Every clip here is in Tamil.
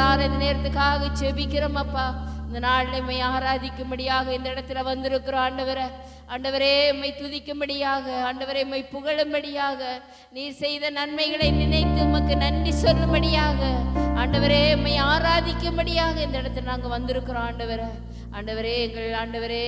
ஆசீர்வதிக்கிறதான இந்த நேரத்துக்காக ஜெபிக்கிறோம் அப்பா. இந்த நாளில் உம்மை ஆராதிக்கும்படியாக இந்த இடத்துல வந்திருக்கிறோம் ஆண்டவரே. ஆண்டவரே உம்மை துதிக்கும்படியாக, ஆண்டவரே உம்மை புகழும்படியாக, நீர் செய்த நன்மைகளை நினைத்து உமக்கு நன்றி சொல்லும்படியாக, ஆண்டவரே உம்மை ஆராதிக்கும்படியாக இந்த இடத்துல நாங்கள் வந்திருக்கிறோம் ஆண்டவரே. ஆண்டவரே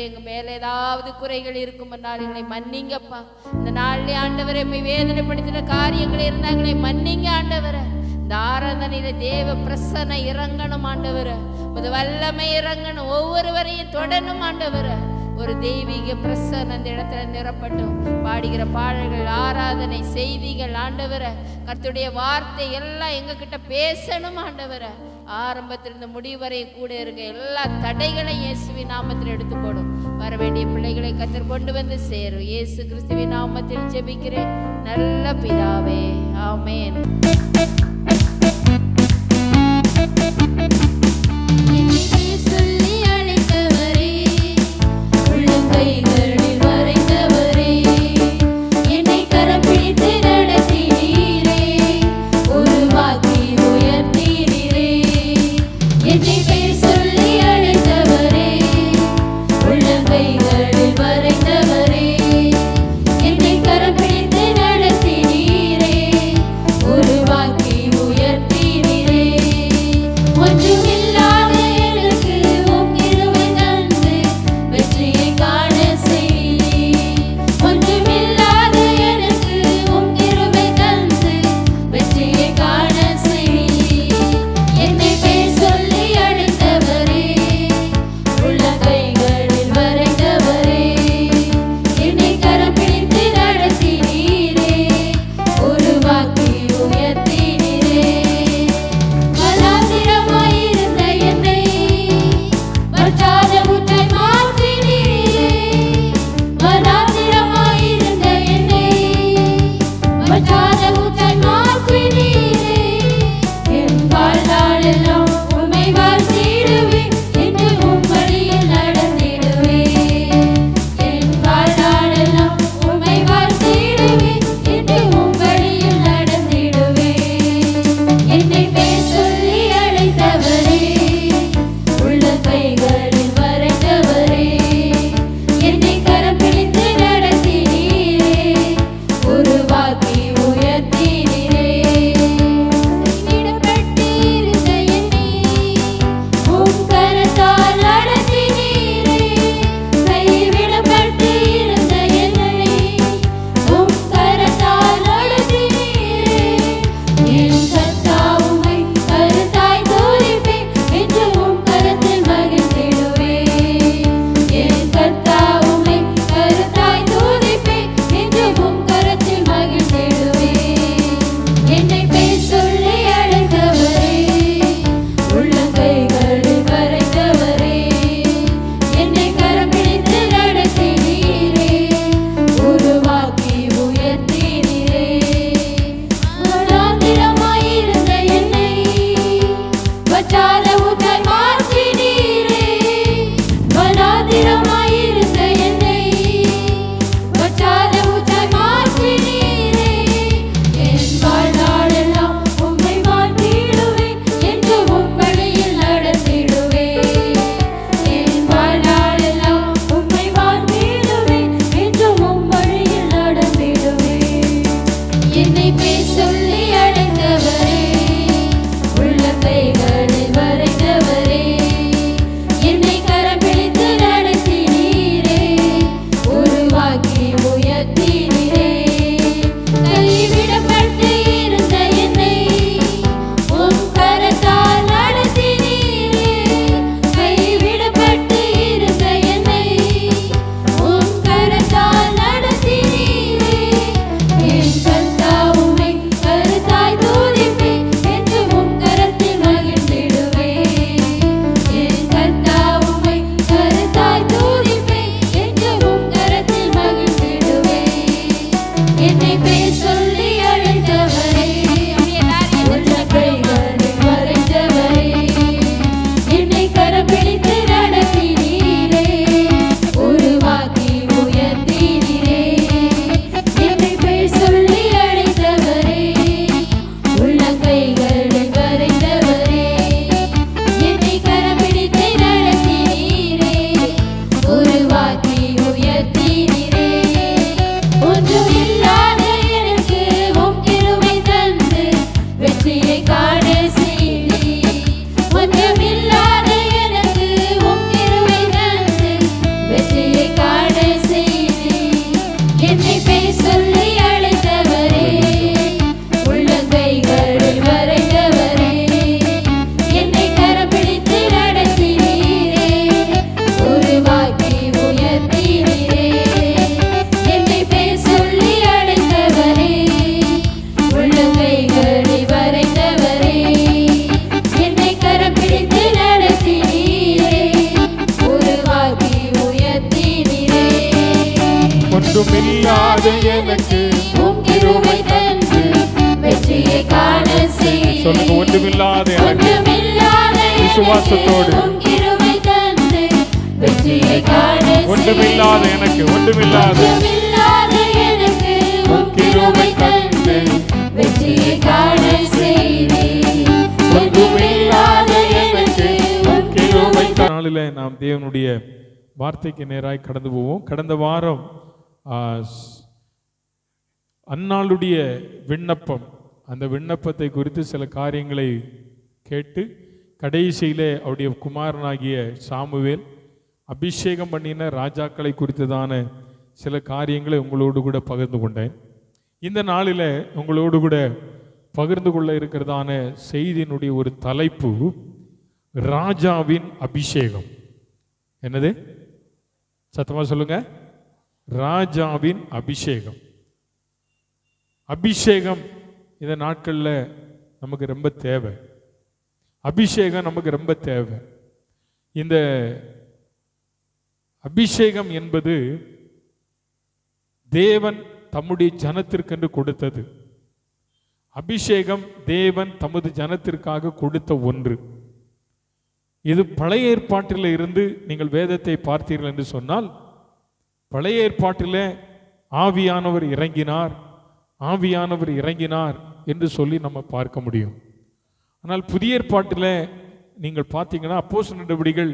எங்கள் மேலே ஏதாவது குறைகள் இருக்கும் என்றால் எங்களை மன்னிங்கப்பா. இந்த நாளிலே ஆண்டவரே உம்மை வேதனைப்படுத்தின காரியங்கள் இருந்தால் எங்களை மன்னிங்க ஆண்டவரே. இந்த ஆராதனையில தேவ பிரசன்ன இறங்கணும் ஆண்டவரே. உமது வல்லமை இறங்கணும், ஒவ்வொருவரையும் தொடணும் ஆண்டவரே. ஒரு தெய்வீக பிரசன்ன அந்த இடத்துல நிரப்பட்டும். பாடுகிற பாடல்கள், ஆராதனை, செய்திகள் ஆண்டவரே, கர்த்தருடைய வார்த்தை எல்லாம் எங்ககிட்ட பேசணும் ஆண்டவரே. ஆரம்பத்திலிருந்து முடிவரை கூட இருங்க. எல்லா தடைகளையும் இயேசுவின் நாமத்தில் எடுத்து போடும். வர வேண்டிய பிள்ளைகளை கர்த்தர் கொண்டு வந்து சேரும். இயேசு கிறிஸ்துவின் நாமத்தில் ஜெபிக்கிறேன் நல்ல பிதாவே, ஆமென். என்னை கரம் பிடித்து நடத்தினீரே, ஒரு வாக்கி எனக்கு உம் கிருபை தந்து வெற்றியை காண செய்தீர். சொல்லுங்க, ஒன்றுமில்லாத எனக்கு விசுவாசத்தோடு உம் கிருபை தந்து வெற்றியை காண செய்தீர். ஒன்றுமில்லாத எனக்கு ஒன்றுமில்லாத எனக்கு உம் கிருபை தந்து வெற்றியை காண செய்தீர். ஒன்றுமில்லாத எனக்கு உம் கிருபை. நாளில் நாம் தேவனுடைய வார்த்தைக்கு நேராய் கடந்து போவோம். கடந்த வாரம் அன்னாளுடைய விண்ணப்பம், அந்த விண்ணப்பத்தை குறித்து சில காரியங்களை கேட்டு கடைசியிலே அவருடைய குமாரனாகிய சாமுவேல் அபிஷேகம் பண்ணின ராஜாக்களை குறித்ததான சில காரியங்களை உங்களோடு கூட பகிர்ந்து கொண்டேன். இந்த நாளில் உங்களோடு கூட பகிர்ந்து கொள்ள இருக்கிறதான செய்தியினுடைய ஒரு தலைப்பு ராஜாவின் அபிஷேகம். என்னது? சத்தமா சொல்லுங்க. ராஜாவின் அபிஷேகம். அபிஷேகம் இந்த நாட்களில் நமக்கு ரொம்ப தேவை. அபிஷேகம் நமக்கு ரொம்ப தேவை. இந்த அபிஷேகம் என்பது தேவன் தம்முடைய ஜனத்திற்கென்று கொடுத்தது. அபிஷேகம் தேவன் தமது ஜனத்திற்காக கொடுத்த ஒன்று. இது பழைய ஏற்பாட்டில் இருந்து நீங்கள் வேதத்தை பார்த்தீர்கள் என்று சொன்னால், பழைய ஏற்பாட்டில் ஆவியானவர் இறங்கினார், ஆவியானவர் இறங்கினார் என்று சொல்லி நம்ம பார்க்க முடியும். ஆனால் புதிய ஏற்பாட்டில் நீங்கள் பார்த்தீங்கன்னா அப்போஸ்தலர் நடவடிக்கைகள்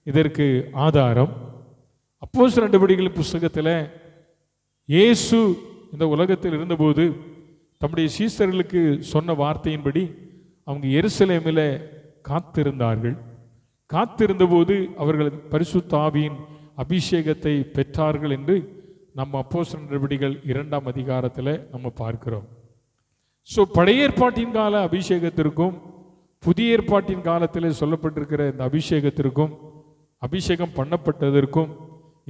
இதற்கு ஆதாரம். அப்போஸ்தலர் நடவடிக்கைகள் புஸ்தகத்தில் இயேசு இந்த உலகத்தில் இருந்தபோது தம்முடைய சீஷர்களுக்கு சொன்ன வார்த்தையின்படி அவங்க எருசலேமில் காத்திருந்தார்கள். காத்திருந்தபோது அவர்கள் பரிசுத்த ஆவியின் அபிஷேகத்தை பெற்றார்கள் என்று நம்ம அப்போஸ்தலர் நடவடிக்கைகள் 2ஆம் அதிகாரத்தில் நம்ம பார்க்கிறோம். ஸோ பழைய ஏற்பாட்டின் கால அபிஷேகத்திற்கும் புதிய ஏற்பாட்டின் காலத்தில் சொல்லப்பட்டிருக்கிற இந்த அபிஷேகத்திற்கும் அபிஷேகம் பண்ணப்பட்டதற்கும்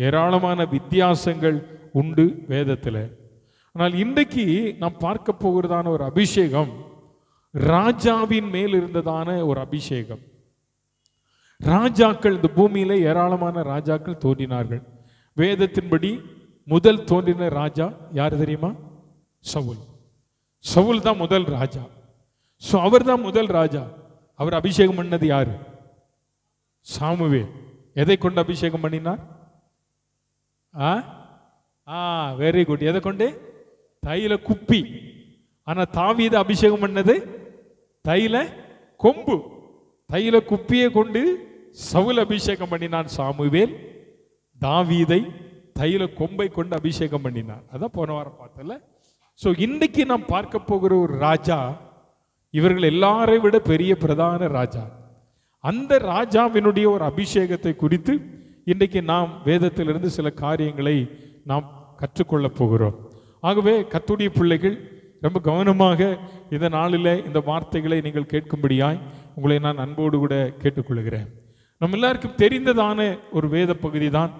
ஏராளமான வித்தியாசங்கள் உண்டு வேதத்தில். ஆனால் இன்றைக்கு நாம் பார்க்க போகிறதான ஒரு அபிஷேகம் ராஜாவின் மேல் இருந்ததான ஒரு அபிஷேகம். ராஜாக்கள், இந்த பூமியில ஏராளமான ராஜாக்கள் தோன்றினார்கள். வேதத்தின்படி முதல் தோன்றின ராஜா யார் தெரியுமா? சவுல். சவுல் தான் முதல் ராஜா. ஸோ அவர் தான் முதல் ராஜா. அவர் அபிஷேகம் பண்ணது யாரு? சாமுவேல். எதை கொண்டு அபிஷேகம் பண்ணினார்? Very good. எதை கொண்டு? தைல குப்பி. ஆனா தாவீது அபிஷேகம் பண்ணது தைல கொம்பு. தைல குப்பியை கொண்டு சவுல் அபிஷேகம் பண்ணினான் சாமுவேல். தாவீதை தைல கொம்பை கொண்டு அபிஷேகம் பண்ணினார். அதான் போன வாரம் பார்த்தல. ஸோ இன்னைக்கு நாம் பார்க்க போகிற ஒரு ராஜா, இவர்கள் எல்லாரை விட பெரிய பிரதான ராஜா. அந்த ராஜாவினுடைய ஒரு அபிஷேகத்தை குறித்து இன்றைக்கு நாம் வேதத்திலிருந்து சில காரியங்களை நாம் கற்றுக்கொள்ள போகிறோம். ஆகவே கர்த்தருடைய பிள்ளைகள் ரொம்ப கவனமாக இந்த நாளில் இந்த வார்த்தைகளை நீங்கள் கேட்கும்படியாய் உங்களை நான் அன்போடு கூட கேட்டுக்கொள்கிறேன். நம்ம எல்லாருக்கும் தெரிந்ததான ஒரு வேத பகுதி தான்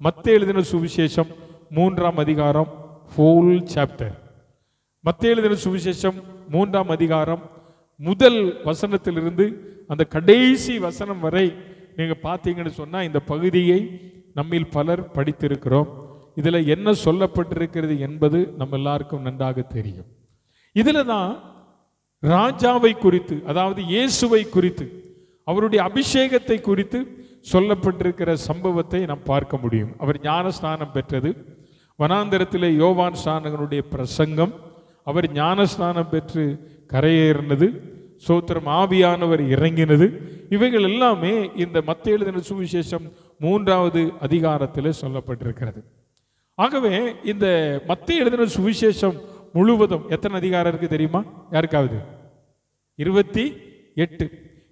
மத்தேயு எழுதின சுவிசேஷம் 3ஆம் அதிகாரம், ஃபுல் சாப்டர். மத்தேயு எழுதின சுவிசேஷம் 3ஆம் அதிகாரம் முதல் வசனத்திலிருந்து அந்த கடைசி வசனம் வரை நீங்க பார்த்தீங்கன்னு சொன்னா இந்த பகுதியை நம்மில் பலர் படித்திருக்கிறோம். இதுல என்ன சொல்லப்பட்டிருக்கிறது என்பது நம்ம எல்லாருக்கும் நன்றாக தெரியும். இதுல தான் ராஜாவை குறித்து, அதாவது இயேசுவை குறித்து, அவருடைய அபிஷேகத்தை குறித்து சொல்லப்பட்டிருக்கிற சம்பவத்தை நாம் பார்க்க முடியும். அவர் ஞானஸ்நானம் பெற்றது, வனாந்தரத்திலே யோவான் ஸ்நானகனுடைய பிரசங்கம், அவர் ஞானஸ்நானம் பெற்று கரையேறினது, சோத்திரம் ஆவியானவர் இறங்கினது, இவைகள் எல்லாமே இந்த மத்தேயு எழுதின சுவிசேஷம் 3ஆவது அதிகாரத்தில் சொல்லப்பட்டிருக்கிறது. ஆகவே இந்த மத்தேயு எழுதின சுவிசேஷம் முழுவதும் எத்தனை அதிகாரம் இருக்கு தெரியுமா? யாருக்காவது? 28.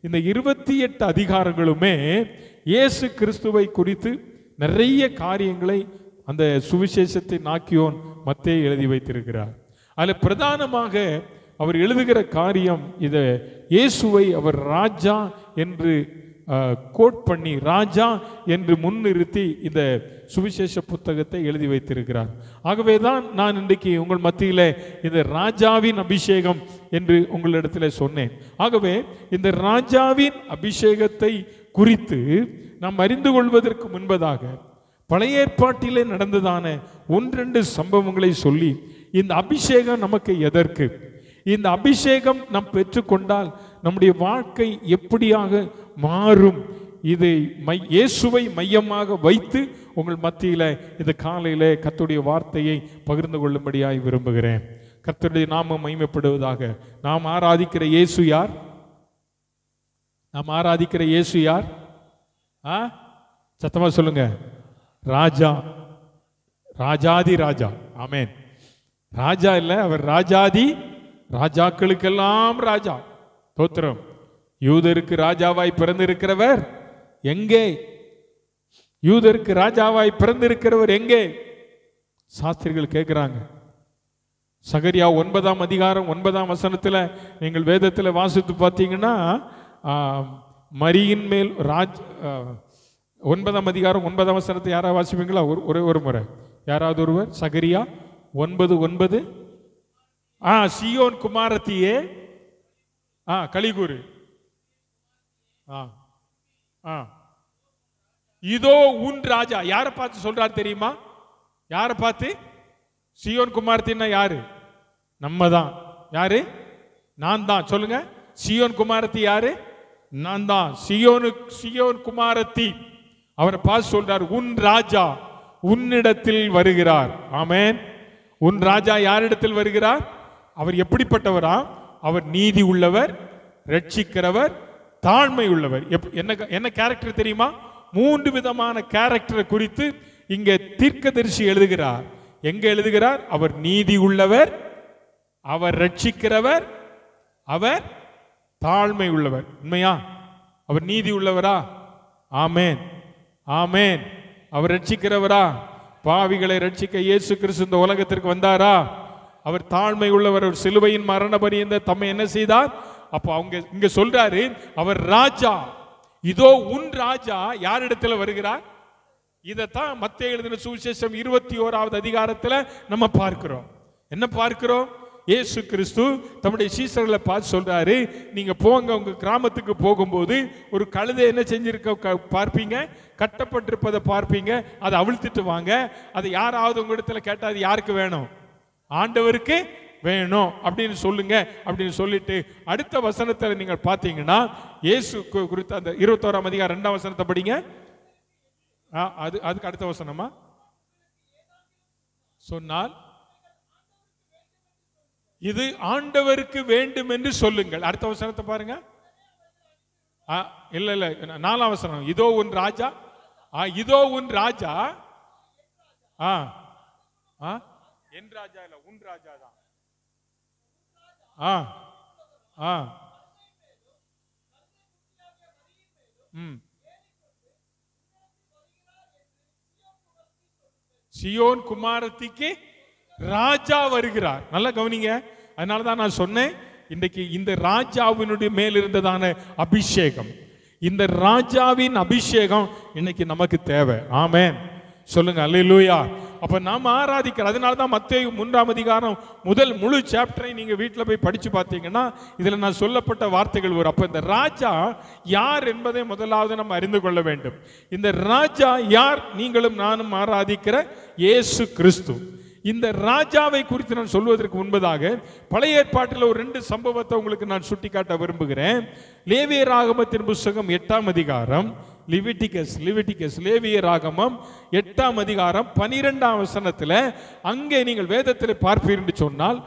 இந்த 28 அதிகாரங்களுமே இயேசு கிறிஸ்துவை குறித்து நிறைய காரியங்களை அந்த சுவிசேஷத்தை நாக்கியோன் மத்தேயு எழுதி வைத்திருக்கிறார். அதில் பிரதானமாக அவர் எழுதுகிற காரியம், இதை இயேசுவை அவர் ராஜா என்று கோட் பண்ணி, ராஜா என்று முன்னிறுத்தி இந்த சுவிசேஷ புத்தகத்தை எழுதி வைத்திருக்கிறார். ஆகவே தான் நான் இன்றைக்கு உங்கள் மத்தியில் இந்த ராஜாவின் அபிஷேகம் என்று உங்களிடத்தில் சொன்னேன். ஆகவே இந்த ராஜாவின் அபிஷேகத்தை குறித்து நாம் அறிந்து கொள்வதற்கு முன்பதாக பழைய ஏற்பாட்டிலே நடந்ததான 1-2 சம்பவங்களை சொல்லி இந்த அபிஷேகம் நமக்கு எதற்கு? இந்த அபிஷேகம் நாம் பெற்றுக்கொண்டால் நம்முடைய வாழ்க்கை எப்படியாக மாறும்? இது இயேசுவை மையமாக வைத்து உங்கள் மத்தியில இந்த காலையில கர்த்தருடைய வார்த்தையை பகிர்ந்து கொள்ளும்படியாய் விரும்புகிறேன். கர்த்தருடைய நாமம் மகிமைப்படுவதாக. நாம் ஆராதிக்கிற இயேசு யார்? நாம் ஆராதிக்கிற இயேசு யார்? சத்தமா சொல்லுங்க. ராஜா, ராஜாதி ராஜா. ஆமென். ராஜா இல்ல, அவர் ராஜாதி ராஜாக்களுக்கெல்லாம் ராஜா. தோத்திரம். யூதருக்கு ராஜாவாய் பிறந்திருக்கிறவர் எங்கே? யூதருக்கு ராஜாவாய் பிறந்திருக்கிறவர் எங்கே? சாஸ்திரிகள் கேட்கிறாங்க. சகரியா 9ஆம் அதிகாரம் 9ஆம் வசனத்தில் நீங்கள் வேதத்தில் வாசித்து பார்த்தீங்கன்னா, மரியின் மேல் 9ஆம் அதிகாரம் 9ஆம் வசனத்தை யாராவது வாசிப்பீங்களா? ஒரே ஒரு முறை யாராவது ஒருவர். சகரியா 9:9. சியோன் குமாரத்தியே கலிகூரு. இதோ உன் ராஜா. யாரை பார்த்து சொல்றார் தெரியுமா? யாரை பார்த்து? சியோன் குமாரத்தின்னா யாரு? நம்ம தான். யாரு? நான் தான். சொல்லுங்க. சியோன் குமாரத்தி யாரு? நான் தான். சியோன் குமாரத்தி. அவரை பார்த்து சொல்றார், உன் ராஜா உன்னிடத்தில் வருகிறார். ஆமென். உன் ராஜா யாரிடத்தில் வருகிறார்? அவர் எப்படிப்பட்டவரா? அவர் நீதி உள்ளவர், ரட்சிக்கிறவர், தாழ்மை உள்ளவர். என்ன கேரக்டர் தெரியுமா? 3 விதமான கேரக்டரை குறித்து இங்கே தீர்க்கதரிசி எழுதுகிறார். எங்க எழுதுகிறார்? அவர் நீதி உள்ளவர், அவர் ரட்சிக்கிறவர், அவர் தாழ்மை உள்ளவர். உண்மையா? அவர் நீதி உள்ளவரா? ஆமென், ஆமென். அவர் ரட்சிக்கிறவரா? பாவிகளை ரட்சிக்க இயேசு கிறிஸ்து இந்த உலகத்திற்கு வந்தாரா? அவர் தாழ்மை உள்ளவர். அவர் சிலுவையின் மரண பரியந்த தம்மை என்ன செய்தார்? அப்போ அவங்க இங்க சொல்றாரு, அவர் ராஜா. இதோ உன் ராஜா யாரிடத்துல வருகிறார்? இதைத்தான் மத்தேயு எழுதின சுவிசேஷம் 21ஆவது அதிகாரத்தில் நம்ம பார்க்கிறோம். என்ன பார்க்கிறோம்? இயேசு கிறிஸ்து தம்முடைய சீசர்களை பார்த்து சொல்றாரு, நீங்க போங்க, உங்க கிராமத்துக்கு போகும்போது ஒரு கழுதை என்ன செஞ்சிருக்க பார்ப்பீங்க, கட்டப்பட்டிருப்பதை பார்ப்பீங்க, அதை அவிழ்த்துட்டு வாங்க. அதை யாராவது உங்க இடத்துல கேட்டா அது யாருக்கு வேணும்? ஆண்டவருக்கு வேணும் அப்படின்னு சொல்லுங்க அப்படின்னு சொல்லிட்டு அடுத்த வசனத்தில் நீங்கள் பார்த்தீங்கன்னா, இயேசு குறித்த அந்த 21ஆம் அதிகாரம் 2ஆம் வசனத்தை படிங்க. அதுக்கு அடுத்த வசனமா சொன்னால், இது ஆண்டவருக்கு வேண்டும் என்று சொல்லுங்கள். அடுத்த வசனத்தை பாருங்க. இல்ல 4ஆம் வசனம். இதோ உன் ராஜா. இதோ உன் ராஜா. என் ராஜா இல்ல, உன் ராஜா தான். சியோன் குமாரத்திக்கு ராஜா வருகிறார். நல்லா கவனிங்க. அதனாலதான் நான் சொன்னேன், இன்றைக்கு இந்த ராஜாவினுடைய மேல் இருந்ததான அபிஷேகம், இந்த ராஜாவின் அபிஷேகம் இன்னைக்கு நமக்கு தேவை. ஆமென். சொல்லுங்க அல்லேலூயா. அப்ப நாம ஆராதிக்கிற, அதனாலதான் மத்தேயு 3ஆம் அதிகாரம் முதல் முழு சாப்டரை நீங்க வீட்டுல போய் படிச்சு பார்த்தீங்கன்னா இதுல நான் சொல்லப்பட்ட வார்த்தைகள் வரும். அப்ப இந்த ராஜா யார் என்பதை முதலாவது நம்ம அறிந்து கொள்ள வேண்டும். இந்த ராஜா யார்? நீங்களும் நானும் ஆராதிக்கிற இயேசு கிறிஸ்து. இந்த ராஜாவை குறித்து நான் சொல்வதற்கு முன்பதாக பழைய ஏற்பாட்டில் ஒரு 2 சம்பவத்தை உங்களுக்கு நான் சுட்டிக்காட்ட விரும்புகிறேன். லேவியராகமத்தின் புத்தகம் 8ஆம் அதிகாரம், லிவிட்டிகஸ் லேவியராகமம் 8ஆம் அதிகாரம் 12ஆம் வசனத்தில் அங்கே நீங்கள் வேதத்தில் பார்ப்பீர்கள் என்று சொன்னால்,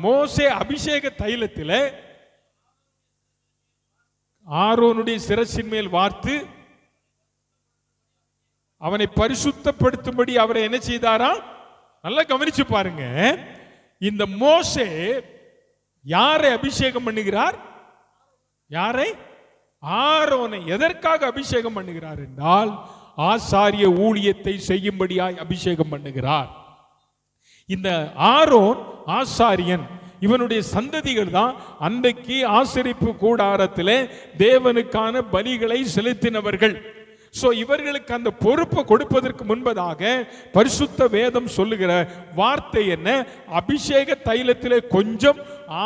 மோசே அபிஷேக தைலத்தில் ஆரோனுடைய சிரசின் மேல் வார்த்து அவனை பரிசுத்தப்படுத்தும்படி அவரை என்ன செய்தாரா? நல்லா கவனிச்சு பாருங்க. இந்த மோசே யாரை அபிஷேகம் பண்ணுகிறார்? யாரை? ஆரோனை. எதற்காக அபிஷேகம் பண்ணுகிறார் என்றால், ஆசாரிய ஊழியத்தை செய்யும்படியாய் அபிஷேகம் பண்ணுகிறார். இந்த ஆரோன் ஆசாரியன், இவனுடைய சந்ததிகள் தான் அன்றைக்கு ஆசரிப்பு கூடாரத்திலே தேவனுக்கான பலிகளை செலுத்தினவர்கள். இவர்களுக்கு அந்த பொறுப்பை கொடுப்பதற்கு முன்பதாக பரிசுத்த வேதம் சொல்லுகிற வார்த்தை என்ன? அபிஷேக தைலத்திலே கொஞ்சம்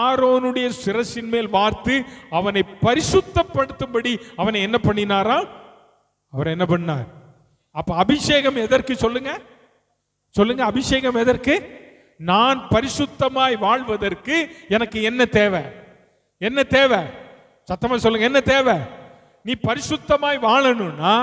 ஆரோனுடைய சிரசின் மேல் வார்த்து அவனை பரிசுத்தப்படுத்தும்படி அவனை என்ன பண்ணினாரா? அவர் என்ன பண்ணார்? அப்ப அபிஷேகம் எதற்கு சொல்லுங்க? சொல்லுங்க, அபிஷேகம் எதற்கு? நான் பரிசுத்தமாய் வாழ்வதற்கு எனக்கு என்ன தேவை? என்ன தேவை? சத்தமா சொல்லுங்க, என்ன தேவை? நீ பரிசுத்தமாய் வாழணும்னா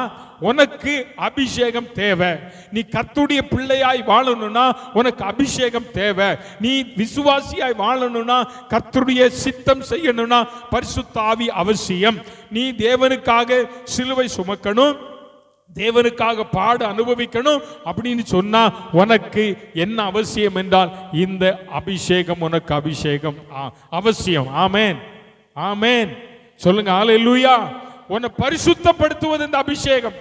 உனக்கு அபிஷேகம் தேவை. நீ கர்த்தருடைய பிள்ளையாய் வாழணும்னா உனக்கு அபிஷேகம் தேவை. நீ விசுவாசியாய் வாழணும்னா, கர்த்தருடைய சித்தம் செய்யணும்னா பரிசுத்த ஆவி அவசியம். நீ தேவனுக்காக சிலுவை சுமக்கணும், தேவனுக்காக பாடு அனுபவிக்கணும் அப்படின்னு சொன்னா உனக்கு என்ன அவசியம் என்றால் இந்த அபிஷேகம் உனக்கு அபிஷேகம் அவசியம். ஆமென், ஆமென். சொல்லுங்க ஹல்லேலூயா. உன்னை பரிசுத்தப்படுத்துவது இந்த அபிஷேகம்.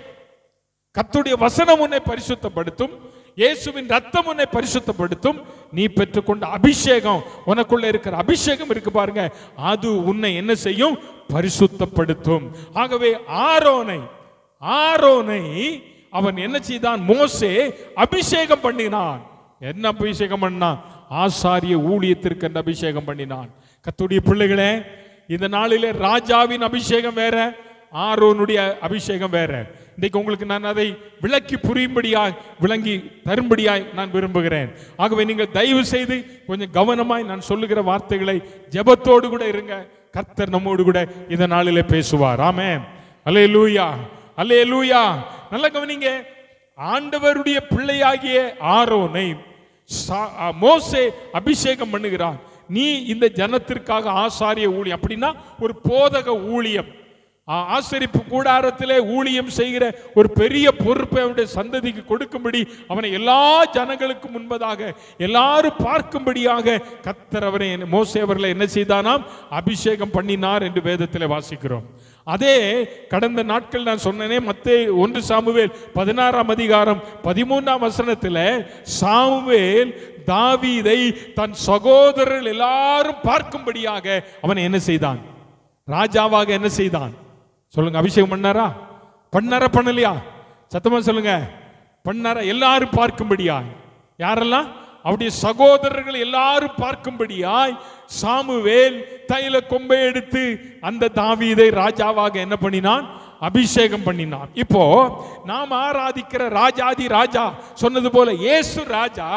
கர்த்தருடைய வசனம் உன்னை பரிசுத்தப்படுத்தும், இயேசுவின் ரத்தம் உன்னை பரிசுத்தப்படுத்தும். நீ பெற்றுக்கொண்ட அபிஷேகம், உனக்குள்ள இருக்கிற அபிஷேகம் இருக்கு பாருங்க, அது உன்னை என்ன செய்யும்? பரிசுத்தப்படுத்தும். ஆகவே ஆரோனை அவன் என்ன செய்தான்? மோசே அபிஷேகம் பண்ணினான். என்ன அபிஷேகம் பண்ணான்? ஆசாரிய ஊழியத்திற்கு அபிஷேகம் பண்ணினான். கர்த்தருடைய பிள்ளைகளே, இந்த நாளிலே ராஜாவின் அபிஷேகம் வேற, ஆரோனுடைய அபிஷேகம் வேற. இன்னைக்கு உங்களுக்கு நான் அதை விளக்கி புரியும்படியாய், விளங்கி தரும்படியாய் நான் விரும்புகிறேன். ஆகவே நீங்கள் தயவு செய்து கொஞ்சம் கவனமாய் நான் சொல்லுகிற வார்த்தைகளை ஜெபத்தோடு கூட இருங்க. கர்த்தர் நம்மோடு கூட இந்த நாளிலே பேசுவார். ஆமென், அல்லேலூயா, அல்லேலூயா. நல்ல கவனிங்க, ஆண்டவருடைய பிள்ளையாகிய ஆரோனை மோசே அபிஷேகம் பண்ணுகிறான். நீ இந்த ஜனத்திற்காக ஆசாரிய ஊழியம், அப்படின்னா ஒரு போதக ஊழியம், ஆசரிப்பு கூடாரத்திலே ஊழியம் செய்கிற ஒரு பெரிய பொறுப்பை அவனுடைய சந்ததிக்கு கொடுக்கும்படி அவனை எல்லா ஜனங்களுக்கு முன்பதாக எல்லாரும் பார்க்கும்படியாக கர்த்தர் அவரை மோசே அவர்களை என்ன செய்தானாம்? அபிஷேகம் பண்ணினார் என்று வேதத்தில் வாசிக்கிறோம். அதே கடந்த நாட்கள் நான் சொன்னேனே, மத்தேயு 1 சாமுவேல் 16ஆம் அதிகாரம் 13ஆம் வசனத்தில் சாமுவேல் தாவீதை தன் சகோதரர்கள் எல்லாரும் பார்க்கும்படியாக அவனை என்ன செய்தான்? ராஜாவாக என்ன செய்தான்? சொல்லுங்க, அபிஷேகம் பண்ணாரா? பண்ணலையா? சத்தமா சொல்லுங்க, பண்ணாரா? எல்லாரும் பார்க்கும்படியாய். யாரெல்லாம்? அவருடைய சகோதரர்கள் எல்லாரும் பார்க்கும்படியாய் சாமுவேல் தைல கொம்பை எடுத்து அந்த தாவீதை ராஜாவாக என்ன பண்ணினான்? அபிஷேகம் பண்ணினான். இப்போ நாம் ஆராதிக்கிற ராஜாதி ராஜா சொன்னது போல இயேசு ராஜா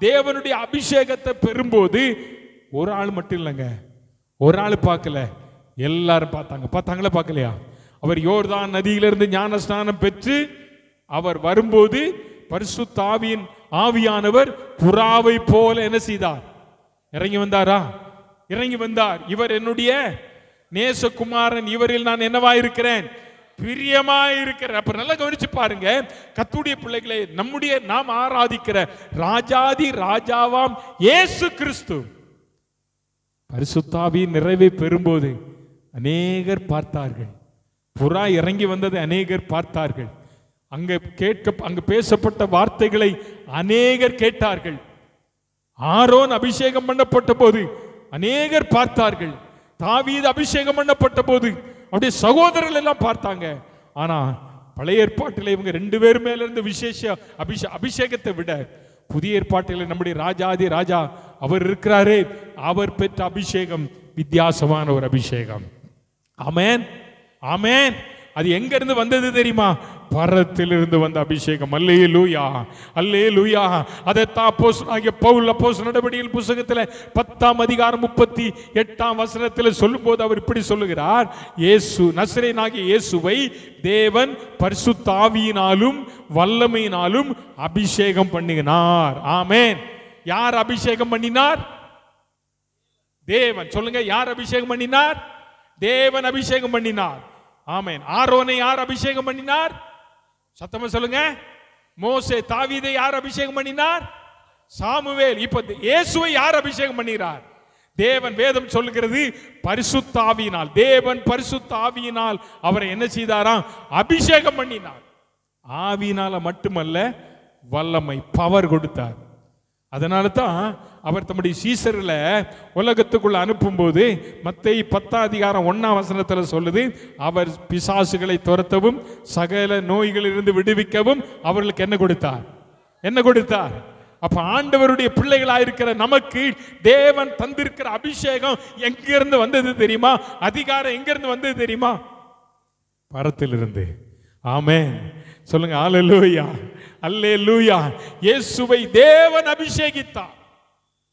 தேவனுடைய அபிஷேகத்தை பெறும்போது ஒரு ஆள் மட்டும் இல்லைங்க, ஒரு ஆள் பார்க்கல, எல்லாரும் பார்த்தாங்களா? பார்க்கலையா? அவர் யோர்தான் நதியிலிருந்து ஞானஸ்நானம் பெற்று அவர் வரும்போது பரிசுத்த ஆவியானவர் புறாவை போல என்ன செய்தார்? இறங்கி வந்தாரா? இறங்கி வந்தார். இவர் என்னுடைய நேசகுமாரன், இவரில் நான் என்னவா இருக்கிறேன்? பிரியமாய் இருக்கிறேன். அப்ப நல்லா கவனிச்சு பாருங்க, கர்த்தருடைய பிள்ளைகளே, நாம் ஆராதிக்கிற ராஜாதி ராஜாவாம் இயேசு கிறிஸ்து பரிசுத்த ஆவியின் நிறைவை பெறும்போது அநேகர் பார்த்தார்கள். புறா இறங்கி வந்ததை அநேகர் பார்த்தார்கள். அங்கு பேசப்பட்ட வார்த்தைகளை அநேகர் கேட்டார்கள். ஆரோன் அபிஷேகம் பண்ணப்பட்ட போது அநேகர் பார்த்தார்கள். தாவீது அபிஷேகம் பண்ணப்பட்ட போது அப்படியே சகோதரர்கள் எல்லாம் பார்த்தாங்க. ஆனா பழைய ஏற்பாட்டில் இவங்க 2 பேர் மேல இருந்து விசேஷ அபிஷேகத்தை விட புதிய ஏற்பாட்டில் நம்முடைய ராஜாதி ராஜா அவர் இருக்கிறாரே, அவர் பெற்ற அபிஷேகம் வித்தியாசமான ஒரு அபிஷேகம். ஆமென், ஆமென். அது எங்க இருந்து வந்தது தெரியுமா? பரத்திலிருந்து வந்த அபிஷேகம். அல்லேலூயா, அல்லேலூயா. அதைத்தான் அப்போஸ்தலனாகிய பவுல் அப்போஸ்தலர் நடபடிகள் புத்தகத்தில் 10ஆம் அதிகாரம் 38ஆம் வசனத்தில் சொல்லும்போது அவர் இப்படி சொல்லுகிறார், இயேசு நசரேயனாகிய இயேசுவை தேவன் பரிசுத்த ஆவியினாலும் வல்லமையினாலும் அபிஷேகம் பண்ணினார். ஆமென். யார் அபிஷேகம் பண்ணினார்? தேவன். சொல்லுங்க, யார் அபிஷேகம் பண்ணினார்? தேவன் அபிஷேகம் பண்ணினார். ஆமென். ஆரோனை யார் அபிஷேகம் பண்ணினார்? சத்தமா சொல்லுங்க. மோசே தாவீதை யார் அபிஷேகம் பண்ணினார்? சாமுவேல். இப்ப இயேசுவை யார் அபிஷேகம் பண்ணினார்? தேவன். வேதம் சொல்லுகிறது பரிசுத்த ஆவியினால், தேவன் பரிசுத்த ஆவியினால் அவரை என்ன செய்தாராம்? அபிஷேகம் பண்ணினார். ஆவியினால மட்டுமல்ல, வல்லமை, பவர் கொடுத்தார். அதனால தான் அவர் தம்முடைய சீசர்களை உலகத்துக்குள்ள அனுப்பும் போது மத்தேயு 10ஆம் அதிகாரம் 1ஆம் வசனத்தில் சொல்லுது, அவர் பிசாசுகளை துரத்தவும் சகல நோய்களிலிருந்து விடுவிக்கவும் அவர்களுக்கு என்ன கொடுத்தார்? என்ன கொடுத்தார்? அப்ப ஆண்டவருடைய பிள்ளைகளாயிருக்கிற நமக்கு தேவன் தந்திருக்கிற அபிஷேகம் எங்கிருந்து வந்தது தெரியுமா? அதிகாரம் எங்கிருந்து வந்தது தெரியுமா? பரத்திலிருந்து. ஆமென். சொல்லுங்க, ஹல்லேலூயா, அல்லேலூயா. இயேசுவை தேவன் அபிஷேகித்தார்,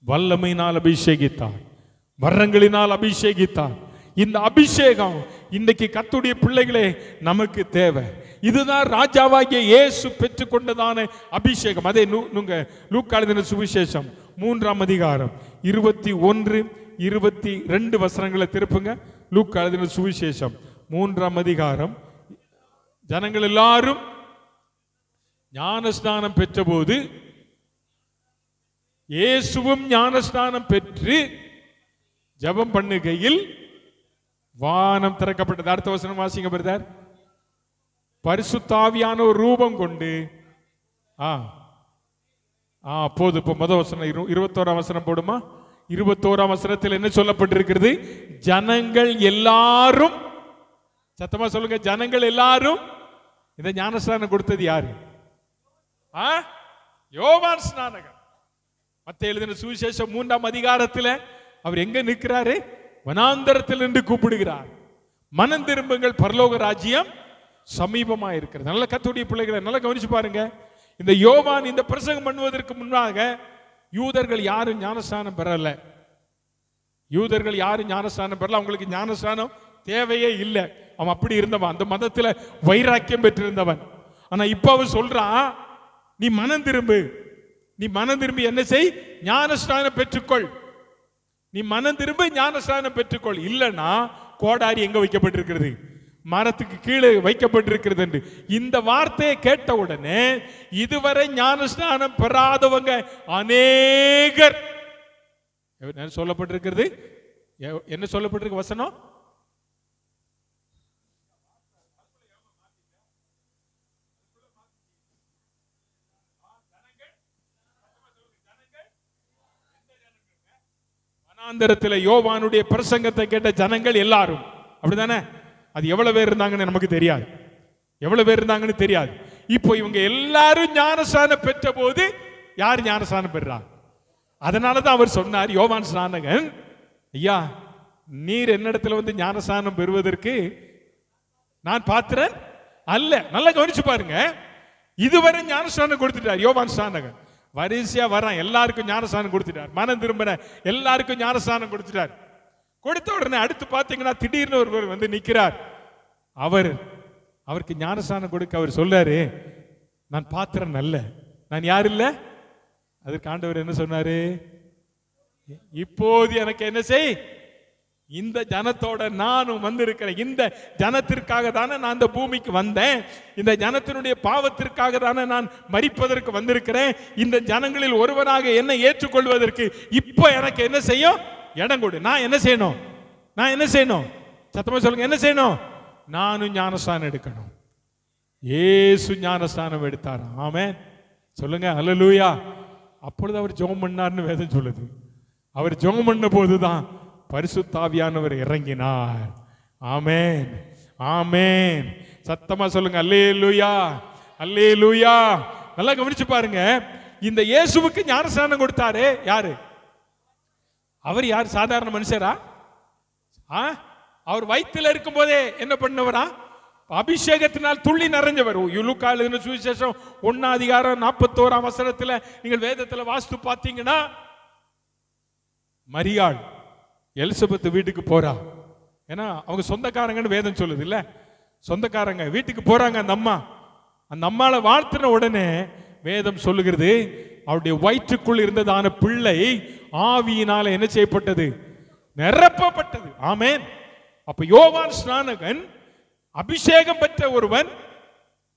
வல்லமையினால் அபிஷேகித்தார், வரங்களினால் அபிஷேகித்தார். இந்த அபிஷேகம் இன்னைக்கு கர்த்தருடைய பிள்ளைகளே நமக்கு தேவை. இதுதான் ராஜாவாகிய இயேசு பெற்றுக்கொண்டதான அபிஷேகம். அதே லூக்கா எழுதின சுவிசேஷம் 3ஆம் அதிகாரம் 21, 22 வசனங்களை திருப்புங்க. லூக்கா எழுதின சுவிசேஷம் 3ஆம் அதிகாரம். ஜனங்கள் எல்லாரும் ஞானஸ்நானம் பெற்றபோது இயேசுவும் ஞானஸ்நானம் பெற்று ஜெபம் பண்ணுகையில் வானம் திறக்கப்பட்டது. அடுத்த வசனம் வாசிங்க பிரதர். பரிசுத்த ஆவியான ஒரு ரூபம் கொண்டு போது. இப்போ முதல் வசனம் 21ஆம் வசனம் போடுமா? 21ஆம் வசனத்தில் என்ன சொல்லப்பட்டிருக்கிறது? ஜனங்கள் எல்லாரும், சத்தமா சொல்லுங்க, ஜனங்கள் எல்லாரும். இந்த ஞானஸ்நானம் கொடுத்தது யாரு? யோவான் ஸ்நானகர். மத்தேயு எழுதின சுவிசேஷம் 3ஆம் அதிகாரத்தில் அவர் எங்க நிற்கிறாரு? வனாந்தரத்தில் நின்று கூப்பிடுகிறார், மனம் திரும்புங்கள், பரலோக ராஜ்யம் சமீபமா இருக்கிறது. நல்ல கர்த்தருடைய பிள்ளைகளை நல்லா கவனிச்சு பாருங்க. இந்த யோவான் இந்த பிரசங்கம் பண்ணுவதற்கு முன்னாக யூதர்கள் யாரும் ஞானஸ்நானம் பெறல. யூதர்கள் யாரும் ஞானஸ்நானம் பெறல. அவங்களுக்கு ஞானஸ்நானம் தேவையே இல்லை. அவன் அப்படி இருந்தவன், அந்த மதத்துல வைராக்கியம் பெற்றிருந்தவன். ஆனா இப்ப அவன் சொல்றான், நீ மனம் திரும்பு, நீ மனம் திரும்பி என்ன செய்? ஞானஸ்நானம் பெற்றுக்கொள். நீ மனம் திரும்ப ஞானஸ்நானம் பெற்றுக்கொள். இல்லைன்னா கோடாரி எங்க வைக்கப்பட்டிருக்கிறது? மரத்துக்கு கீழே வைக்கப்பட்டிருக்கிறது என்று. இந்த வார்த்தையை கேட்ட உடனே இதுவரை ஞானஸ்நானம் பெறாதவங்க அநேகர் சொல்லப்பட்டிருக்கிறது. என்ன சொல்லப்பட்டிருக்கு வசனம்? வனாந்தரத்தில் யோவானுடைய பிரசங்கத்தை கேட்ட ஜனங்கள் எல்லாரும், அப்படிதானே? அது எவ்வளவு பேர் இருந்தாங்கன்னு நமக்கு தெரியாது, எவ்வளவு பேர் இருந்தாங்கன்னு தெரியாது. இப்போ இவங்க எல்லாரும் ஞானஸ்நானம் பெற்ற போது யார் ஞானஸ்நானம் பெறா? அதனாலதான் அவர் சொன்னார், யோவான் ஸ்நானகன், ஐயா நீர் என்னிடத்துல வந்து ஞானஸ்நானம் பெறுவதற்கு நான் பாத்திரன் அல்ல. நல்லா கவனிச்சு பாருங்க. இதுவரை ஞானஸ்நானம் கொடுத்துட்டார் யோவான் ஸ்நானகன். வரிசையா வரான், எல்லாருக்கும் ஞானஸ்நானம் கொடுத்துட்டார். மனம் திரும்பின எல்லாருக்கும் ஞானஸ்நானம் கொடுத்துட்டார். கொடுத்த உடனே அடுத்து பாத்தீங்கன்னா திடீர்னு ஒருவர் வந்து நிக்கிறார். அவருக்கு ஞானஸ்நானம் கொடுக்க அவர் சொல்றாரு, நான் பாத்திரன் அல்ல, நான் யார் இல்ல. அதற்கு ஆண்டவர் என்ன சொன்னாரு? இப்போது எனக்கு என்ன செய்? இந்த ஜனத்தோட நானும் வந்திருக்கிறேன். இந்த ஜனத்திற்காக தானே நான் இந்த பூமிக்கு வந்தேன். இந்த ஜனத்தினுடைய பாவத்திற்காக தானே நான் மரிப்பதற்கு வந்திருக்கிறேன். இந்த ஜனங்களில் ஒருவனாக என்னை ஏற்றுக்கொள்வதற்கு இப்போ எனக்கு என்ன செய்யும்? இடம் கொடு. நான் என்ன செய்யணும்? நான் என்ன செய்யணும்? சத்தமா சொல்லுங்க, என்ன செய்யணும்? நானும் ஞானஸ்நானம் எடுக்கணும். இயேசு ஞானஸ்நானம் எடுத்தார். ஆமென் சொல்லுங்க, அல்லேலூயா. அப்பொழுது அவர் ஜெபம் பண்ணார்னு வேதம் சொல்லுது. அவர் ஜெபம் பண்ண போதுதான் பரிசுத்த ஆவியானவர் இறங்கினார். ஆமென் ஆமென். சத்தமா சொல்லுங்க, அல்லேலூயா அல்லேலூயா. நல்லா கவனிச்சு பாருங்க. இந்த இயேசுவுக்கு ஞானஸ்நானம் கொடுத்தாரு யாரு? அவர் யார்? சாதாரண மனுஷரா? அவர் வயிற்றில் இருக்கும் போதே என்ன பண்ணவரா? அபிஷேகத்தினால் துள்ளி நிறைஞ்சவர். லூக்கா எழுதின சுவிசேஷம் 1ஆம் அதிகாரம் 41ஆம் வசனத்துல நீங்கள் வேதத்துல வாஸ்து பார்த்தீங்கன்னா, மரியாள் எலிசபெத் வீட்டுக்கு போறா. ஏன்னா அவங்க சொந்தக்காரங்கன்னு வேதம் சொல்லுது இல்ல, சொந்தக்காரங்க வீட்டுக்கு போறாங்க. அந்த அம்மாளை வாழ்த்தின உடனே வேதம் சொல்லுகிறது, அவருடைய வயிற்றுக்குள் இருந்ததான பிள்ளை ஆவியினால என்ன செய்யப்பட்டது? நிரப்பப்பட்டது. ஆமென். அப்ப யோவான் ஸ்நானகன் அபிஷேகம் பெற்ற ஒருவன்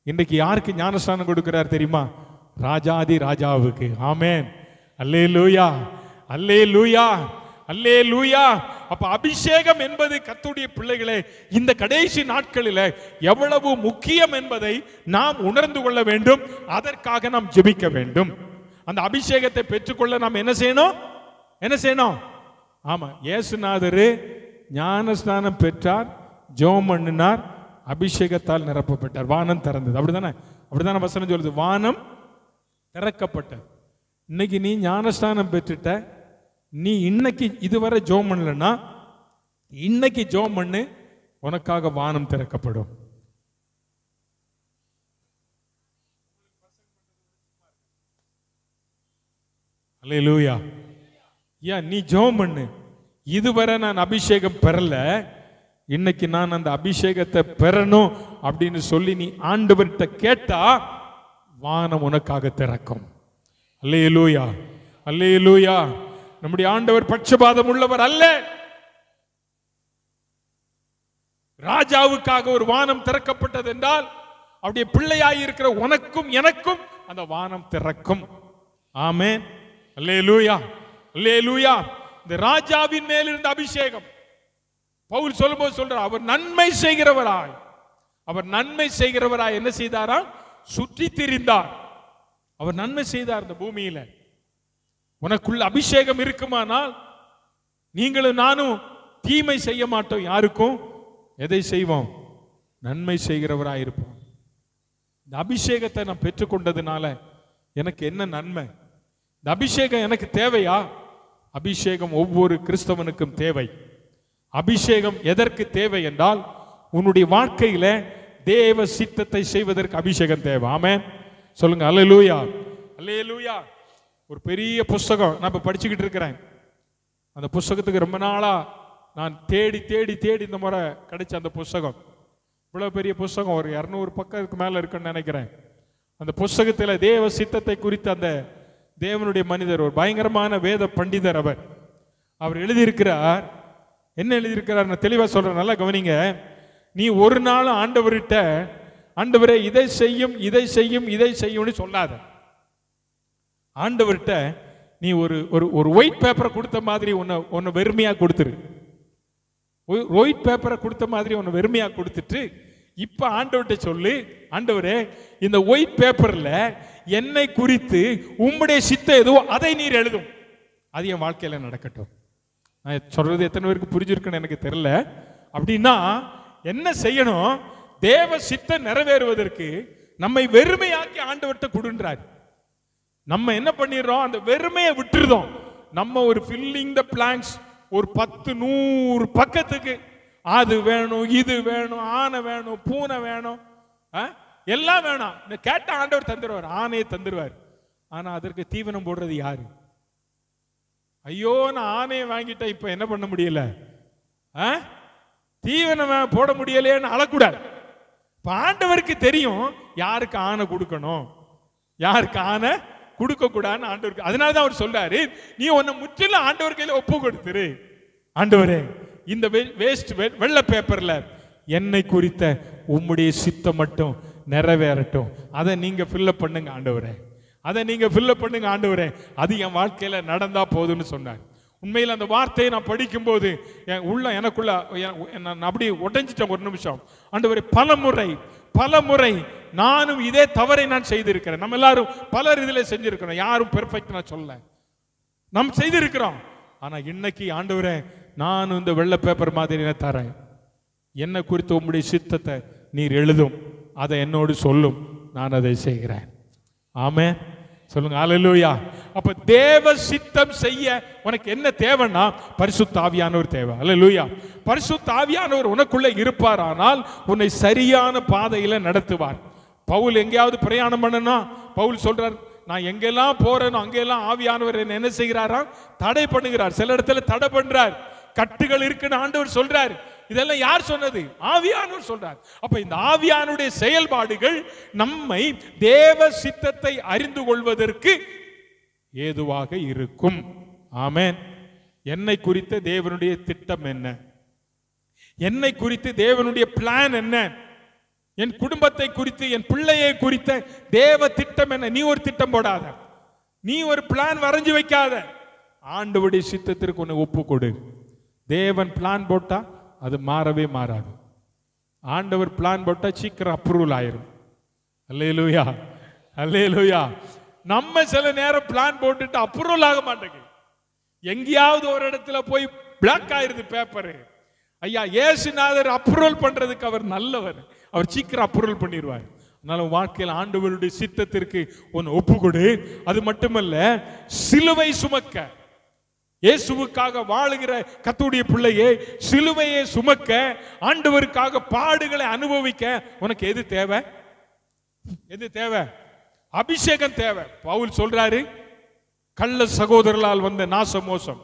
இன்றைக்கு யாருக்கு ஞானஸ்நானம் கொடுக்கிறார் தெரியுமா? ராஜாதி ராஜாவுக்கு. ஆமென் அல்லேலூயா அல்லேலூயா அல்லேலூயா. அப்ப அபிஷேகம் என்பது கர்த்தருடைய பிள்ளைகளே இந்த கடைசி நாட்களில் எவ்வளவு முக்கியம் என்பதை நாம் உணர்ந்து கொள்ள வேண்டும். அதற்காக நாம் ஜெபிக்க வேண்டும். அந்த அபிஷேகத்தை பெற்றுக்கொள்ள நாம் என்ன செய்யணும்? என்ன செய்யணும்? ஆமா, இயேசுநாதர் ஞானஸ்நானம் பெற்றார், ஜெபம் பண்ணினார், அபிஷேகத்தால் நிரப்பப்பட்டார், வானம் திறந்தது. அப்படிதானே? அப்படிதானே வசனம் சொல்லுது, வானம் திறக்கப்பட்டது. இன்னைக்கு நீ ஞானஸ்நானம் பெற்றுட்ட, நீ இன்னைக்கு இதுவரை ஜெபம் பண்ணலன்னா இன்னைக்கு ஜெபம் பண்ணு, உனக்காக வானம் திறக்கப்படும். அல்லேலூயா. ஏன் நீ ஜெபம் பண்ணு, இதுவரை நான் அபிஷேகம் பெறல, இன்னைக்கு நான் அந்த அபிஷேகத்தை பெறணும் அப்படின்னு சொல்லி நீ ஆண்டவர்கிட்ட கேட்டா வானம் உனக்காக திறக்கும். அல்லேலூயா, அல்லேலூயா. நம்முடைய ஆண்டவர் பட்சபாதம் உள்ளவர் அல்ல. ராஜாவுக்காக ஒரு வானம் திறக்கப்பட்டது என்றால் அவருடைய பிள்ளையாய் இருக்கிற உனக்கும் எனக்கும் அந்த வானம் திறக்கும். ஆமென், அல்லேலூயா, அல்லேலூயா. இந்த ராஜாவின் மேல் இருந்த அபிஷேகம் பவுல் சொல்லும்போது சொல்றார், அவர் நன்மை செய்கிறவராய், அவர் நன்மை செய்கிறவராய் என்ன செய்தாரா? சுற்றி திரிந்தார். அவர் நன்மை செய்தார் இந்த பூமியில. உனக்குள்ள அபிஷேகம் இருக்குமானால் நீங்களும் நானும் தீமை செய்ய மாட்டோம். யாருக்கும் எதை செய்வோம்? நன்மை செய்கிறவராய் இருப்போம். இந்த அபிஷேகத்தை நான் பெற்றுக்கொண்டதுனால எனக்கு என்ன நன்மை? இந்த அபிஷேகம் எனக்கு தேவையா? அபிஷேகம் ஒவ்வொரு கிறிஸ்தவனுக்கும் தேவை. அபிஷேகம் எதற்கு தேவை என்றால் உன்னுடைய வாழ்க்கையில தேவ சித்தத்தை செய்வதற்கு அபிஷேகம் தேவை. ஆமென், சொல்லுங்க அல்லேலூயா, அல்லேலூயா. ஒரு பெரிய புஸ்தகம் நான் இப்ப படிச்சுக்கிட்டு இருக்கிறேன். அந்த புஸ்தகத்துக்கு ரொம்ப நாளா நான் தேடி தேடி தேடி இந்த முறை கிடைச்ச அந்த புஸ்தகம். இவ்வளவு பெரிய புஸ்தகம், ஒரு 200 பக்கத்துக்கு மேல இருக்குன்னு நினைக்கிறேன். அந்த புஸ்தகத்துல தேவ சித்தத்தை குறித்து அந்த தேவனுடைய மனிதர், ஒரு பயங்கரமான வேத பண்டிதர், அவர் எழுதியிருக்கிறார். என்ன எழுதியிருக்கிறார் நான் தெளிவா சொல்றேன், நல்லா கவனிங்க. நீ ஒரு நாள் ஆண்டவர்கிட்ட ஆண்டவரே இதை செய்யும் இதை செய்யும் இதை செய்யும்னு சொல்லாத. ஆண்டவர்கிட்ட நீ ஒரு ஒரு ஒயிட் பேப்பரை கொடுத்த மாதிரி உன்னை வெறுமையா கொடுத்துரு. ஒயிட் பேப்பரை கொடுத்த மாதிரி உன்னை வெறுமையா கொடுத்துட்டு இப்ப ஆண்டவர்கிட்ட சொல்லு, ஆண்டவரே இந்த ஒயிட் பேப்பர்ல என்னை குறித்து உம்முடைய சித்தம் எதுவோ அதை நீர் எழுதும், அது என் வாழ்க்கையில நடக்கட்டும். நான் சொல்றது எத்தனை பேருக்கு புரிஞ்சிருக்குன்னு எனக்கு தெரியல. அப்படின்னா என்ன செய்யணும்? தேவ சித்தம் நிறைவேறுவதற்கு நம்மை வெறுமையாக்கி ஆண்டவர்கிட்ட கொடுன்றார். நம்ம என்ன பண்ணிடுறோம்? அந்த வெறுமையை விட்டுருதோம். நம்ம ஒரு ஃபில்லிங் த பிளாங்க்ஸ் ஒரு 10-100 பக்கத்துக்கு அது வேணும், இது வேணும், ஆனை வேணும், பூனை வேணும், எல்லாம் வேணும். இந்த கேட்ட ஆண்டவர் தந்துடுவார், ஆணையை தந்துடுவார். ஆனா அதற்கு தீவனம் போடுறது யாரு? ஐயோ நான் ஆணையை வாங்கிட்டேன், இப்ப என்ன பண்ண முடியல, தீவனம் போட முடியலையேன்னு அழக்கூடாது. இப்ப ஆண்டவருக்கு தெரியும் யாருக்கு ஆணை கொடுக்கணும், யாருக்கு ஆணை கொடுக்க கூடாதுன்னு ஆண்டவருக்கு. அதனாலதான் அவர் சொல்றாரு, நீ உன்னை முற்றிலும் ஆண்டவர் கையில ஒப்பு கொடுத்துரு. ஆண்டவரே இந்த வேஸ்ட் வெள்ளை பேப்பர்ல என்னை குறித்த உம்முடைய சித்தம் மட்டும் நிறைவேறட்டும், அதை நீங்க ஃபில்லப் பண்ணுங்க ஆண்டவரே, அதை நீங்க ஃபில்லப் பண்ணுங்க ஆண்டவரே, அது என் வாழ்க்கையில நடந்தா போதும்னு சொன்னார். உண்மையில் அந்த வார்த்தையை நான் படிக்கும் போது எனக்குள்ள நான் அப்படியே உடைஞ்சிட்டேன். ஒரு நிமிஷம், ஆண்டவரே பல முறை நானும் இதே தவறை நான் செய்திருக்கிறேன். நம்ம எல்லாரும் பலர் இதுல செஞ்சிருக்கிறோம், யாரும் பெர்ஃபெக்ட் நான் சொல்ல, நாம் செய்திருக்கிறோம். ஆனா இன்னைக்கு ஆண்டவரே நானும் இந்த வெள்ளை பேப்பர் மாதிரி தரேன், என்னை குறித்து உம்முடைய சித்தத்தை நீர் எழுதும், அதை என்னோடு சொல்லும், நான் அதை செய்கிறேன். ஆமென், சொல்லுங்க அல்லேலூயா. அப்ப தேவ சித்தம் செய்ய உனக்கு என்ன தேவைன்னா பரிசுத்த ஆவியானவர் தேவை. அல்லேலூயா. பரிசுத்த ஆவியானவர் உனக்குள்ள இருப்பாரானால் உன்னை சரியான பாதையில நடத்துவார். பவுல் எங்கேயாவது பிரயாணம் பண்ணனா பவுல் சொல்றார், நான் எங்கெல்லாம் போறேனோ அங்கெல்லாம் ஆவியானவர் என்ன செய்கிறாரா? தடை பண்ணுகிறார். சில இடத்துல தடை பண்றார், கட்டுகள் இருக்குன்னு ஆண்டவர் சொல்றார். இதெல்லாம் யார் சொன்னது? ஆவியானவர் சொல்றார். அப்ப இந்த ஆவியானுடைய செயல்பாடுகள் நம்மை தேவ சித்தத்தை அறிந்து கொள்வதற்கு ஏதுவாக இருக்கும். ஆமென். என்னை குறித்த தேவனுடைய திட்டம் என்ன, என்னை குறித்து தேவனுடைய பிளான் என்ன, என் குடும்பத்தை குறித்து என் பிள்ளையை குறித்த தேவ திட்டம் என்ன? நீ ஒரு திட்டம் போடாத, நீ ஒரு பிளான் வரைஞ்சு வைக்காத, ஆண்டவருடைய சித்தத்திற்கு உன்னை ஒப்பு கொடு. தேவன் பிளான் போட்டா அது மாறவே மாறாது. ஆண்டவர் பிளான் போட்டா சீக்கிரம் அப்ரூவல் ஆயிரும். அல்லேலூயா, அல்லேலூயா. நம்ம சில நேரம் பிளான் போட்டுட்டு அப்ரூவல் ஆக மாட்டேங்குது. எங்கேயாவது ஒரு இடத்துல போய் பிளாக் ஆயிருது பேப்பர். ஐயா இயேசுநாதர் அப்ரூவல் பண்றதுக்கு அவர் நல்லவர், அவர் சீக்கிரம் அப்ரூவல் பண்ணிடுவார். அதனால வாழ்க்கையில் ஆண்டவருடைய சித்தத்திற்கு ஒன்னு ஒப்பு கொடு. அது மட்டுமல்ல, சிலுவை சுமக்க, இயேசுவுக்காக வாழுகிற கர்த்தருடைய பிள்ளையே, சிலுவையை சுமக்க, ஆண்டவருக்காக பாடுகளை அனுபவிக்க உனக்கு எது தேவை? எது தேவை? அபிஷேகம் தேவை. பவுல் சொல்றாரு, கள்ள சகோதரர்களால் வந்த நாச மோசம்,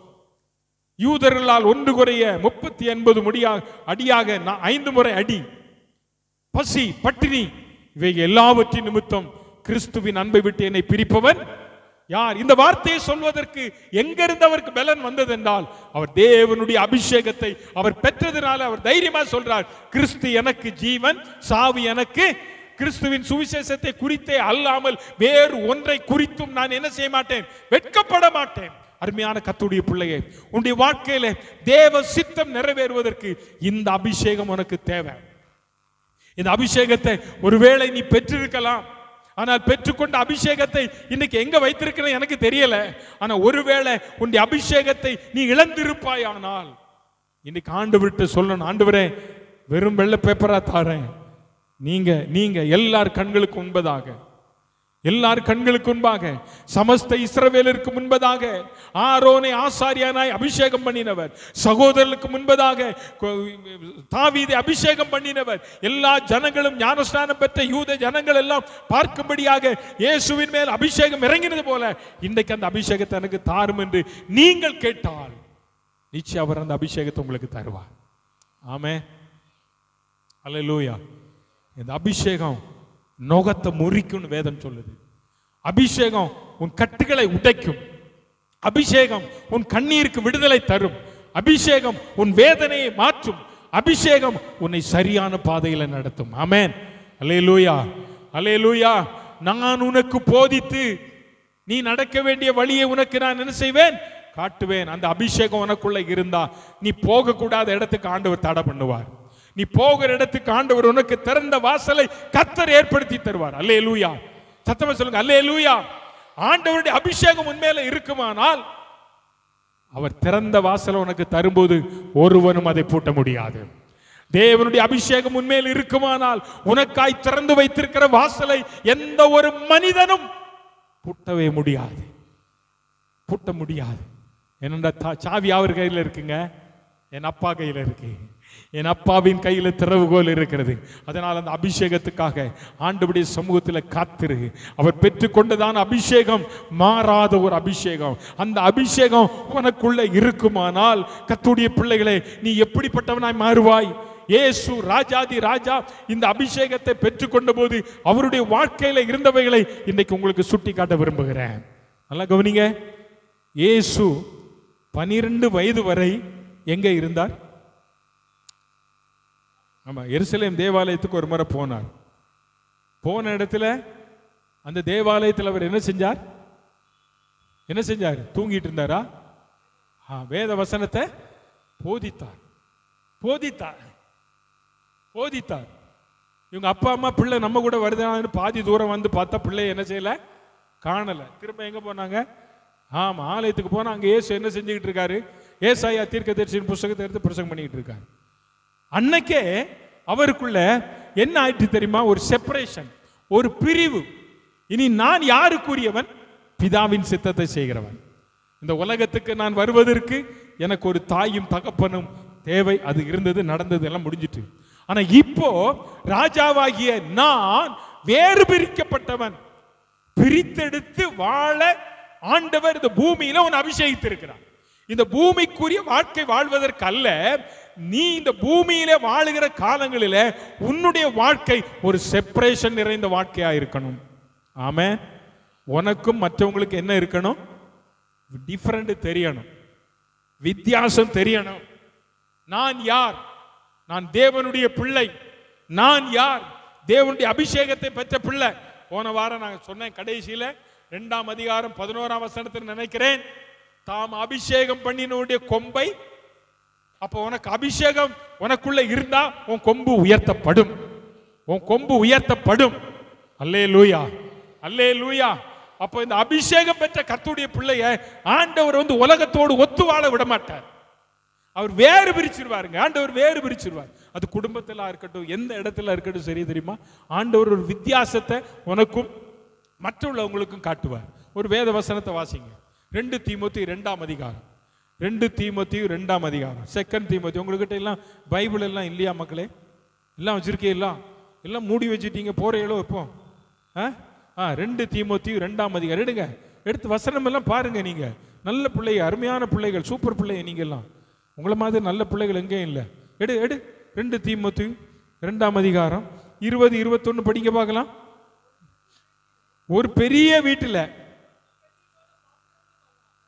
யூதர்களால் ஒன்று குறைய 39 அடியாக 5 முறை அடி, பசி, பட்டினி, இவை எல்லாவற்றின் நிமித்தம் கிறிஸ்துவின் அன்பை விட்டு என்னை பிரிப்பவன் யார்? இந்த வார்த்தையை சொல்வதற்கு எங்கிருந்து அவருக்கு பலன் வந்தது என்றால், அவர் தேவனுடைய அபிஷேகத்தை அவர் பெற்றதுனால அவர் தைரியமா சொல்றார், கிறிஸ்து எனக்கு ஜீவன், சாவு எனக்கு. கிறிஸ்துவின் சுவிசேஷத்தை குறித்தே அல்லாமல் வேறு ஒன்றை குறித்தும் நான் என்ன செய்ய மாட்டேன், வெட்கப்பட மாட்டேன். அருமையான கர்த்தருடைய பிள்ளையே, உன்னுடைய வாழ்க்கையில தேவ சித்தம் நிறைவேறுவதற்கு இந்த அபிஷேகம் உனக்கு தேவை. இந்த அபிஷேகத்தை ஒருவேளை நீ பெற்றிருக்கலாம், ஆனால் பெற்றுக்கொண்ட அபிஷேகத்தை இன்னைக்கு எங்க வைத்திருக்கிற எனக்கு தெரியல. ஆனா ஒருவேளை உன்னுடைய அபிஷேகத்தை நீ இழந்திருப்பாயானால் இன்னைக்கு ஆண்டவர்கிட்ட சொல்லணும், ஆண்டவரே வெறும் வெள்ளை பேப்பரா தாரேன், நீங்க எல்லார் கண்களுக்கு முன்பதாக, எல்லார் கண்களுக்கு முன்பாக, சமஸ்த இஸ்ரவேலருக்கு முன்பதாக ஆரோனை ஆசாரியனாய் அபிஷேகம் பண்ணினவர், சகோதரர்களுக்கு முன்பதாக தாவீதை அபிஷேகம் பண்ணினவர், எல்லா ஜனங்களும் ஞானஸ்நானம் பெற்ற யூத ஜனங்கள் எல்லாம் பார்க்கும்படியாக இயேசுவின் மேல் அபிஷேகம் இறங்கினது போல இன்றைக்கு அந்த அபிஷேகத்தை எனக்கு தாரும் என்று நீங்கள் கேட்டால் நிச்சயம் அவர் அந்த அபிஷேகத்தை உங்களுக்கு தருவார். ஆமென், அல்லேலூயா. இந்த அபிஷேகம் நோகத்தை முறிக்கும் வேதம் சொல்லுது. அபிஷேகம் உன் கட்டுகளை உடைக்கும். அபிஷேகம் உன் கண்ணீருக்கு விடுதலை தரும். அபிஷேகம் உன் வேதனையை மாற்றும். அபிஷேகம் உன்னை சரியான பாதையில நடத்தும். ஆமென், அல்லேலூயா, அல்லேலூயா. நான் உனக்கு போதித்து நீ நடக்க வேண்டிய வழியை உனக்கு நான் என்ன செய்வேன், காட்டுவேன். அந்த அபிஷேகம் உனக்குள்ள இருந்தா நீ போக கூடாத இடத்துக்கு ஆண்டவர் தடை பண்ணுவார். நீ போகிற இடத்துக்கு ஆண்டவர் உனக்கு திறந்த வாசலை கர்த்தர் ஏற்படுத்தி தருவார். அல்லேலூயா, சத்தமா சொல்லுங்க அல்லேலூயா. ஆண்டவருடைய அபிஷேகம் உன்மேல இருக்குமானால் அவர் திறந்த வாசலை உனக்கு தரும்போது ஒருவனும் அதை பூட்ட முடியாது. தேவனுடைய அபிஷேகம் உன்மேல் இருக்குமானால் உனக்காய் திறந்து வைத்திருக்கிற வாசலை எந்த ஒரு மனிதனும் பூட்டவே முடியாது, பூட்ட முடியாது. என்னோட சாவி அவர் கையில் இருக்குங்க, என் அப்பா கையில் இருக்கு. என் அப்பாவின் கையில திறவுகோல் இருக்கிறது. அதனால் அந்த அபிஷேகத்துக்காக ஆண்டவருடைய சமூகத்தில் காத்திரு. அவர் பெற்றுக்கொண்டதான அபிஷேகம் மாறாத ஒரு அபிஷேகம். அந்த அபிஷேகம் உனக்குள்ள இருக்குமானால் கர்த்தருடைய பிள்ளைகளே, நீ எப்படிப்பட்டவனாய் மாறுவாய்? இயேசு ராஜாதி ராஜா இந்த அபிஷேகத்தை பெற்றுக்கொண்ட போது அவருடைய வாழ்க்கையில இருந்தவைகளை இன்னைக்கு உங்களுக்கு சுட்டி காட்ட விரும்புகிறேன். நல்லா கவனிங்க. இயேசு 12 வயது வரை எங்க இருந்தார்? ஆமா, எருசலேம் தேவாலயத்துக்கு ஒரு முறை போனார். போன இடத்துல அந்த தேவாலயத்தில் அவர் என்ன செஞ்சார்? என்ன செஞ்சார்? தூங்கிட்டு இருந்தாரா? வேத வசனத்தை போதித்தார், போதித்தார், போதித்தார். இவங்க அப்பா அம்மா பிள்ளை நம்ம கூட வருதான்னு பாதி தூரம் வந்து பார்த்தா பிள்ளை என்ன செய்யல, காணல. திரும்ப எங்க போனாங்க? ஆமா, ஆலயத்துக்கு போனா அங்க இயேசு என்ன செஞ்சுக்கிட்டு இருக்காரு? ஏசாயா தீர்க்கதரிசியின் புத்தகத்தை எடுத்து பிரசங்கம் பண்ணிட்டு இருக்காரு. அன்னைக்கே அவருக்குள்ள என்ன ஆயிட்டு தெரியுமா? ஒரு செப்பரேஷன், ஒரு பிரிவு. இனி நான் யாருக்குரியவன்? பிதாவின் சித்தத்தை செய்கிறவன். இந்த உலகத்துக்கு நான் வருவதற்கு எனக்கு ஒரு தாயும் தகப்பனும் தேவை. அது இருந்தது, நடந்தது, எல்லாம் முடிஞ்சிட்டு. ஆனா இப்போ ராஜாவாகிய நான் வேறு பிரிக்கப்பட்டவன். பிரித்தெடுத்து வாழ ஆண்டவர் இந்த பூமியில உன்னை அபிஷேகித்திருக்கிறார். இந்த பூமிக்குரிய வாழ்க்கை வாழ்வதற்கு அல்ல, நீ இந்த பூமியிலே வாழுகிற காலங்களில உன்னுடைய வாழ்க்கை ஒரு செப்பரேஷன் நிறைந்த வாழ்க்கையா இருக்கணும். ஆமென். உனக்கும் மற்றவங்களுக்கு என்ன இருக்கணும்? டிஃபரண்ட் தெரியணும், வித்தியாசம் தெரியணும். நான் யார்? நான் தேவனுடைய பிள்ளை. நான் யார்? தேவனுடைய அபிஷேகத்தை பெற்ற பிள்ளை. போன வாரம் நான் சொன்னேன், கடைசியில 2ஆம் அதிகாரம் 11ஆம் வசனத்தில் நினைக்கிறேன், தாம் அபிஷேகம் பண்ணினுடைய கொம்பை. அப்ப உனக்கு அபிஷேகம் உனக்குள்ள இருந்தா உன் கொம்பு உயர்த்தப்படும், உன் கொம்பு உயர்த்தப்படும். அல்லேலூயா, அல்லேலூயா. அப்ப இந்த அபிஷேகம் பெற்ற கர்த்தருடைய பிள்ளைய ஆண்டவர் உலகத்தோடு ஒத்து வாழ விட மாட்டார். அவர் வேறு பிரிச்சிருவாருங்க. ஆண்டவர் வேறு பிரிச்சிருவார். அது குடும்பத்தில் இருக்கட்டும், எந்த இடத்துல இருக்கட்டும், சரி தெரியுமா? ஆண்டவர் ஒரு வித்தியாசத்தை உனக்கும் மற்றவங்களுக்கும் காட்டுவார். ஒரு வேத வசனத்தை வாசிங்க. 2 தீமோத்தேயு 2ஆம் அதிகாரம். 2 தீமோத்தேயு 2ஆம் அதிகாரம். 2 தீமோத்தேயு. உங்ககிட்ட எல்லாம் பைபிள் எல்லாம் இல்லையா மக்களே? எல்லாம் வச்சிருக்கீங்களா? எல்லாம் மூடி வச்சுட்டீங்க, போறீங்களோ இப்போ? 2 தீமோத்தேயு 2ஆம் அதிகாரம் எடுங்க. எடுத்து வசனம் எல்லாம் பாருங்க. நீங்க நல்ல பிள்ளைங்க, அருமையான பிள்ளைகள், சூப்பர் பிள்ளைங்க. நீங்க எல்லாம் உங்களை மாதிரி நல்ல பிள்ளைகள் எங்கேயும் இல்லை. எடு எடு 2 தீமோத்தேயு 2ஆம் அதிகாரம் 20, 21 படிக்க பார்க்கலாம். ஒரு பெரிய வீட்டில்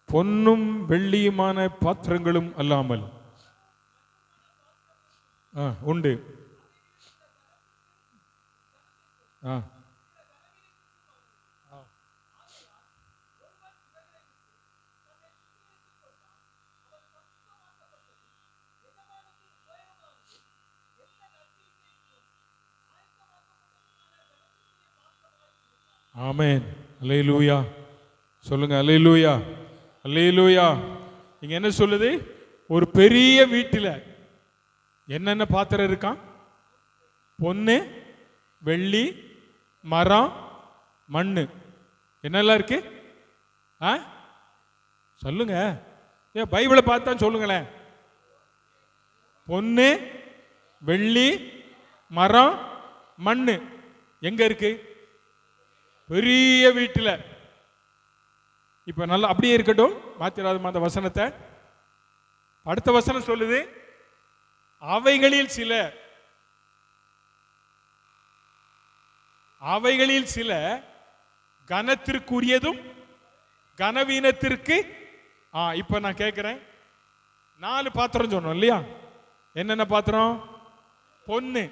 பொன்னும் வெள்ளியுமான பாத்திரங்களும் அல்லாமல் உண்டு. ஆமென். அல்லேலூயா சொல்லுங்க. அல்லேலூயா அல்லேலூயா. இங்க என்ன சொல்லுது? ஒரு பெரிய வீட்டில் என்னென்ன பாத்திரம் இருக்கான்? பொன்னு, வெள்ளி, மரம், மண்ணு. என்னெல்லாம் இருக்கு? சொல்லுங்க. பைபிளை பார்த்தா சொல்லுங்களேன். பொன்னு, வெள்ளி, மரம், மண்ணு எங்க இருக்கு? பெரிய வீட்டில். இப்ப நல்லா அப்படியே இருக்கட்டும், மாத்திராத அந்த வசனத்தை. அடுத்த வசனம் சொல்லுது, அவைகளில் சில கனத்திற்குரியதும் கனவீனத்திற்கு. இப்ப நான் கேட்கிறேன், 4 பாத்திரம் சொன்னோம் இல்லையா? என்னென்ன பாத்திரம்? பொன்னு,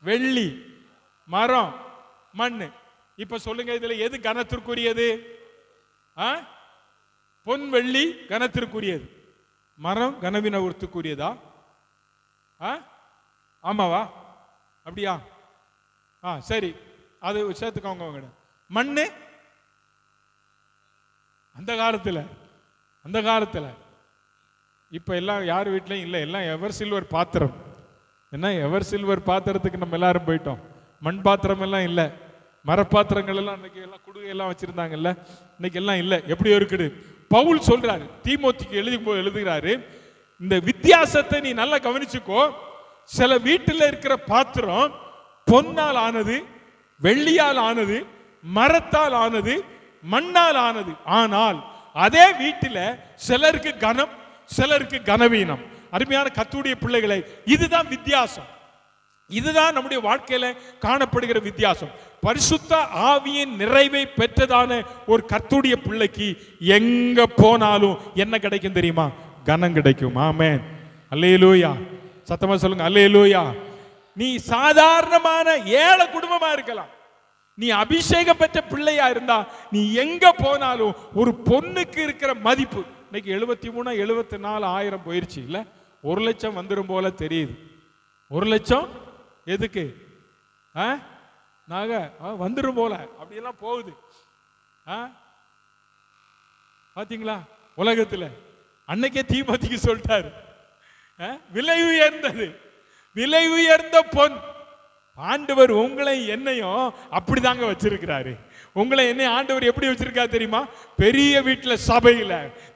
வெள்ளி, மரம், மண்ணு. இப்ப சொல்லுங்க, இதுல எது கனத்திற்குரியது? பொன், வெள்ளி கனத்திற்குரியது. மரம் கனவீனத்திற்குரியதா? ஆமாவா? அப்படியா? சரி, அது சேர்த்துக்கோங்க. மண்ணு அந்த காலத்துல இப்ப எல்லாம் யார் வீட்லயும் இல்லை, எல்லாம் எவர் சில்வர் பாத்திரம். என்ன எவர் சில்வர் பாத்திரத்துக்கு நம்ம எல்லாரும் போயிட்டோம். மண் பாத்திரம் எல்லாம் இல்லை. மரப்பாத்திரங்கள் எல்லாம் அன்னைக்கு எல்லாம் குடுகை எல்லாம் வச்சிருந்தாங்கல்ல, இன்னைக்கு எல்லாம் இல்லை. எப்படியோ இருக்குது. பவுல் சொல்றாரு, தீமோத்திக்கு எழுதுகிறாரு, இந்த வித்தியாசத்தை நீ நல்லா கவனிச்சுக்கோ. சில வீட்டில் இருக்கிற பாத்திரம் பொன்னால் ஆனது, வெள்ளியால் ஆனது, மரத்தால் ஆனது, மண்ணால் ஆனது. ஆனால் அதே வீட்டில் சிலருக்கு கனம், சிலருக்கு கனவீனம். அருமையான கர்த்தருடைய பிள்ளைகளை, இதுதான் வித்தியாசம். இதுதான் நம்முடைய வாழ்க்கையில காணப்படுகிற வித்தியாசம். பரிசுத்த ஆவியின் நிறைவை பெற்றதான ஒரு கர்த்தருடைய பிள்ளைக்கு எங்க போனாலும் என்ன கிடைக்கும் தெரியுமா? கனம் கிடைக்கும். ஆமென். அல்லேலூயா. சத்தமா சொல்லுங்க. அல்லேலூயா. நீ சாதாரணமான ஏழை குடும்பமா இருக்கலாம், நீ அபிஷேகம் பெற்ற பிள்ளையா இருந்தா நீ எங்க போனாலும் ஒரு பொண்ணுக்கு இருக்கிற மதிப்பு இன்னைக்கு 73 74 ஆயிரம் போயிருச்சு இல்ல? 1 லட்சம் வந்துடும் போல தெரியுது. 1 லட்சம் எதுக்கு? நாங்க வந்துடும் போல அப்படியெல்லாம் போகுது. பாத்தீங்களா? உலகத்துல அன்னைக்கே தீமோத்திக்கு சொல்லிட்டாரு, விலை உயர்ந்தது, விலை உயர்ந்த பொன். ஆண்டவர் உங்களை என்னையும் அப்படிதாங்க வச்சிருக்கிறாரு. உங்களை என்னை ஆண்டவர் எப்படி வச்சிருக்காரு தெரியுமா? பெரிய வீட்டுல, சபையில,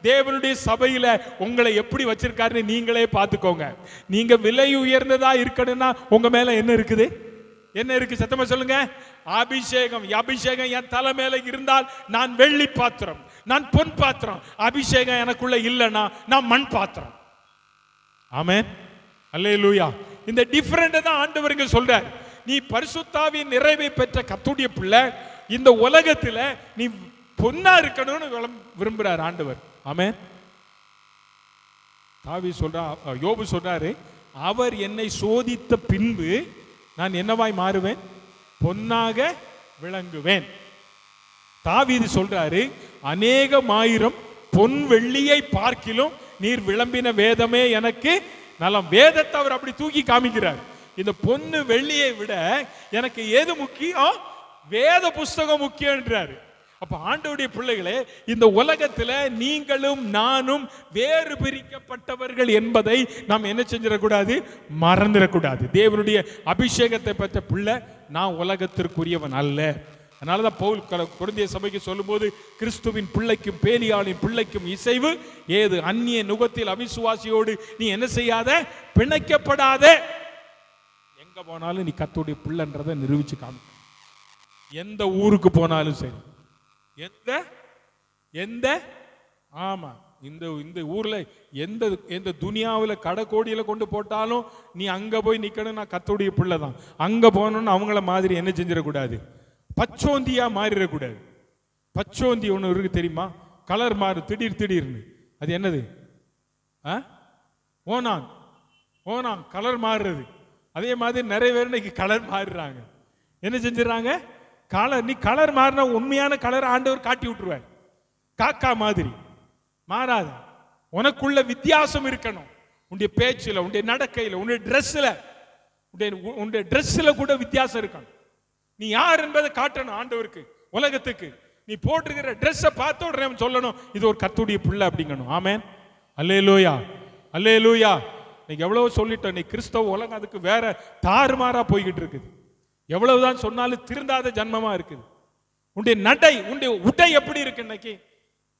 தேவனுடைய சபையில உங்களை எப்படி வச்சிருக்காருன்னு நீங்களே பார்த்துக்கோங்க. நீங்க விலை உயர்ந்ததா இருக்கணும்னா உங்க மேல என்ன இருக்குது? என்ன இருக்கு? சத்தமா சொல்லுங்க. அபிஷேகம். அபிஷேகம் என் தலை மேல இருந்தால் நான் வெள்ளி பாத்திரம், நான் பொன் பாத்திரம். அபிஷேகம் எனக்குள்ள இல்லைன்னா நான் மண் பாத்திரம். ஆமென். அல்லேலூயா. இந்த டிஃபரெண்ட் தான் ஆண்டவர் இங்க சொல்றார். நீ பரிசுத்தாவின் நிறைவை பெற்ற கர்த்தருடைய பிள்ளை, இந்த உலகத்துல நீ பொன்னா இருக்கணும்னு விரும்புறார் ஆண்டவர். ஆமென். தாவீது சொல்றா, யோபு சொல்றாரு, அவர் என்னை சோதித்த பின்பு நான் என்னவாய் மாறுவேன்? பொன்னாக விளங்குவேன். தாவீது சொல்றாரு, அநேகமாயிரம் பொன் வெள்ளியை பார்க்கிலும் நீர் விளம்பின வேதமே எனக்கு நலம். வேதத்தை அவர் அப்படி தூக்கி காமிக்கிறார். இந்த பொன்னு வெள்ளியை விட எனக்கு எது முக்கியம்? வேத புஸ்தகம் முக்கியம் என்றாரு. அப்ப ஆண்டவருடைய பிள்ளைகளே, இந்த உலகத்துல நீங்களும் நானும் வேறு பிரிக்கப்பட்டவர்கள் என்பதை நாம் என்ன செஞ்சிடக்கூடாது? மறந்துடக்கூடாது. தேவனுடைய அபிஷேகத்தை பெற்ற பிள்ளை நான் உலகத்திற்குரியவன் அல்ல. அதனாலதான் பவுல் கொரிந்திய சபைக்கு சொல்லும் போது, கிறிஸ்துவின் பிள்ளைக்கும் பேலியாளின் பிள்ளைக்கும் இசைவு ஏது? அந்நிய நுகத்தில் அவிசுவாசியோடு நீ என்ன செய்யாத? பிணைக்கப்படாத. எங்க போனாலும் நீ கர்த்தருடைய பிள்ளைன்றதை நிரூபிச்சு காமி. எந்த ஊருக்கு போனாலும் சரி, எந்த எந்த ஆமா இந்த இந்த ஊர்ல எந்த எந்த துனியாவில் கடை கோடியில கொண்டு போட்டாலும் நீ அங்க போய் நிக்கணும். நான் கர்த்தருடைய பிள்ளை தான். அங்க போகணும்னு அவங்கள மாதிரி என்ன செஞ்சிடக்கூடாது, பச்சோந்தியா மாறிடக்கூடாது. பச்சோந்தி ஒன்று இருக்கு தெரியுமா, கலர் மாறு திடீர்னு. அது என்னது? ஓனான். ஓனான் கலர் மாறுறது. அதே மாதிரி நிறைய பேர் இன்னைக்கு கலர் மாறுறாங்க. என்ன செஞ்சிடறாங்க? கலர். நீ கலர் மாறினா உண்மையான கலர் ஆண்டவர் காட்டி விட்டுருவார். காக்கா மாதிரி மாறாத. உனக்குள்ள வித்தியாசம் இருக்கணும். உன்னுடைய பேச்சில், உன்னுடைய நடக்கையில், உன்னுடைய ட்ரெஸ்ஸில், உன்னுடைய ட்ரெஸ்ஸில் கூட வித்தியாசம் இருக்கணும். நீ யார் என்பதை காட்டணும் ஆண்டவருக்கு, உலகத்துக்கு. நீ போட்டிருக்கிற ட்ரெஸ்ஸை பார்த்த உடனே சொல்லணும், இது ஒரு கர்த்தருடைய பிள்ளை அப்படிங்கணும். ஆமென். அல்லேலூயா, அல்லேலூயா. நீங்க எவ்வளவு சொல்லிட்டோம். நீ கிறிஸ்தவ உலகம் அதுக்கு வேற தாறுமாறா போய்கிட்டு இருக்குது. எவ்வளவுதான் சொன்னாலும் திருந்தாத ஜன்மமா இருக்குது. உன்னுடைய நடை, உன்னுடைய உடை எப்படி இருக்கு இன்னைக்கு?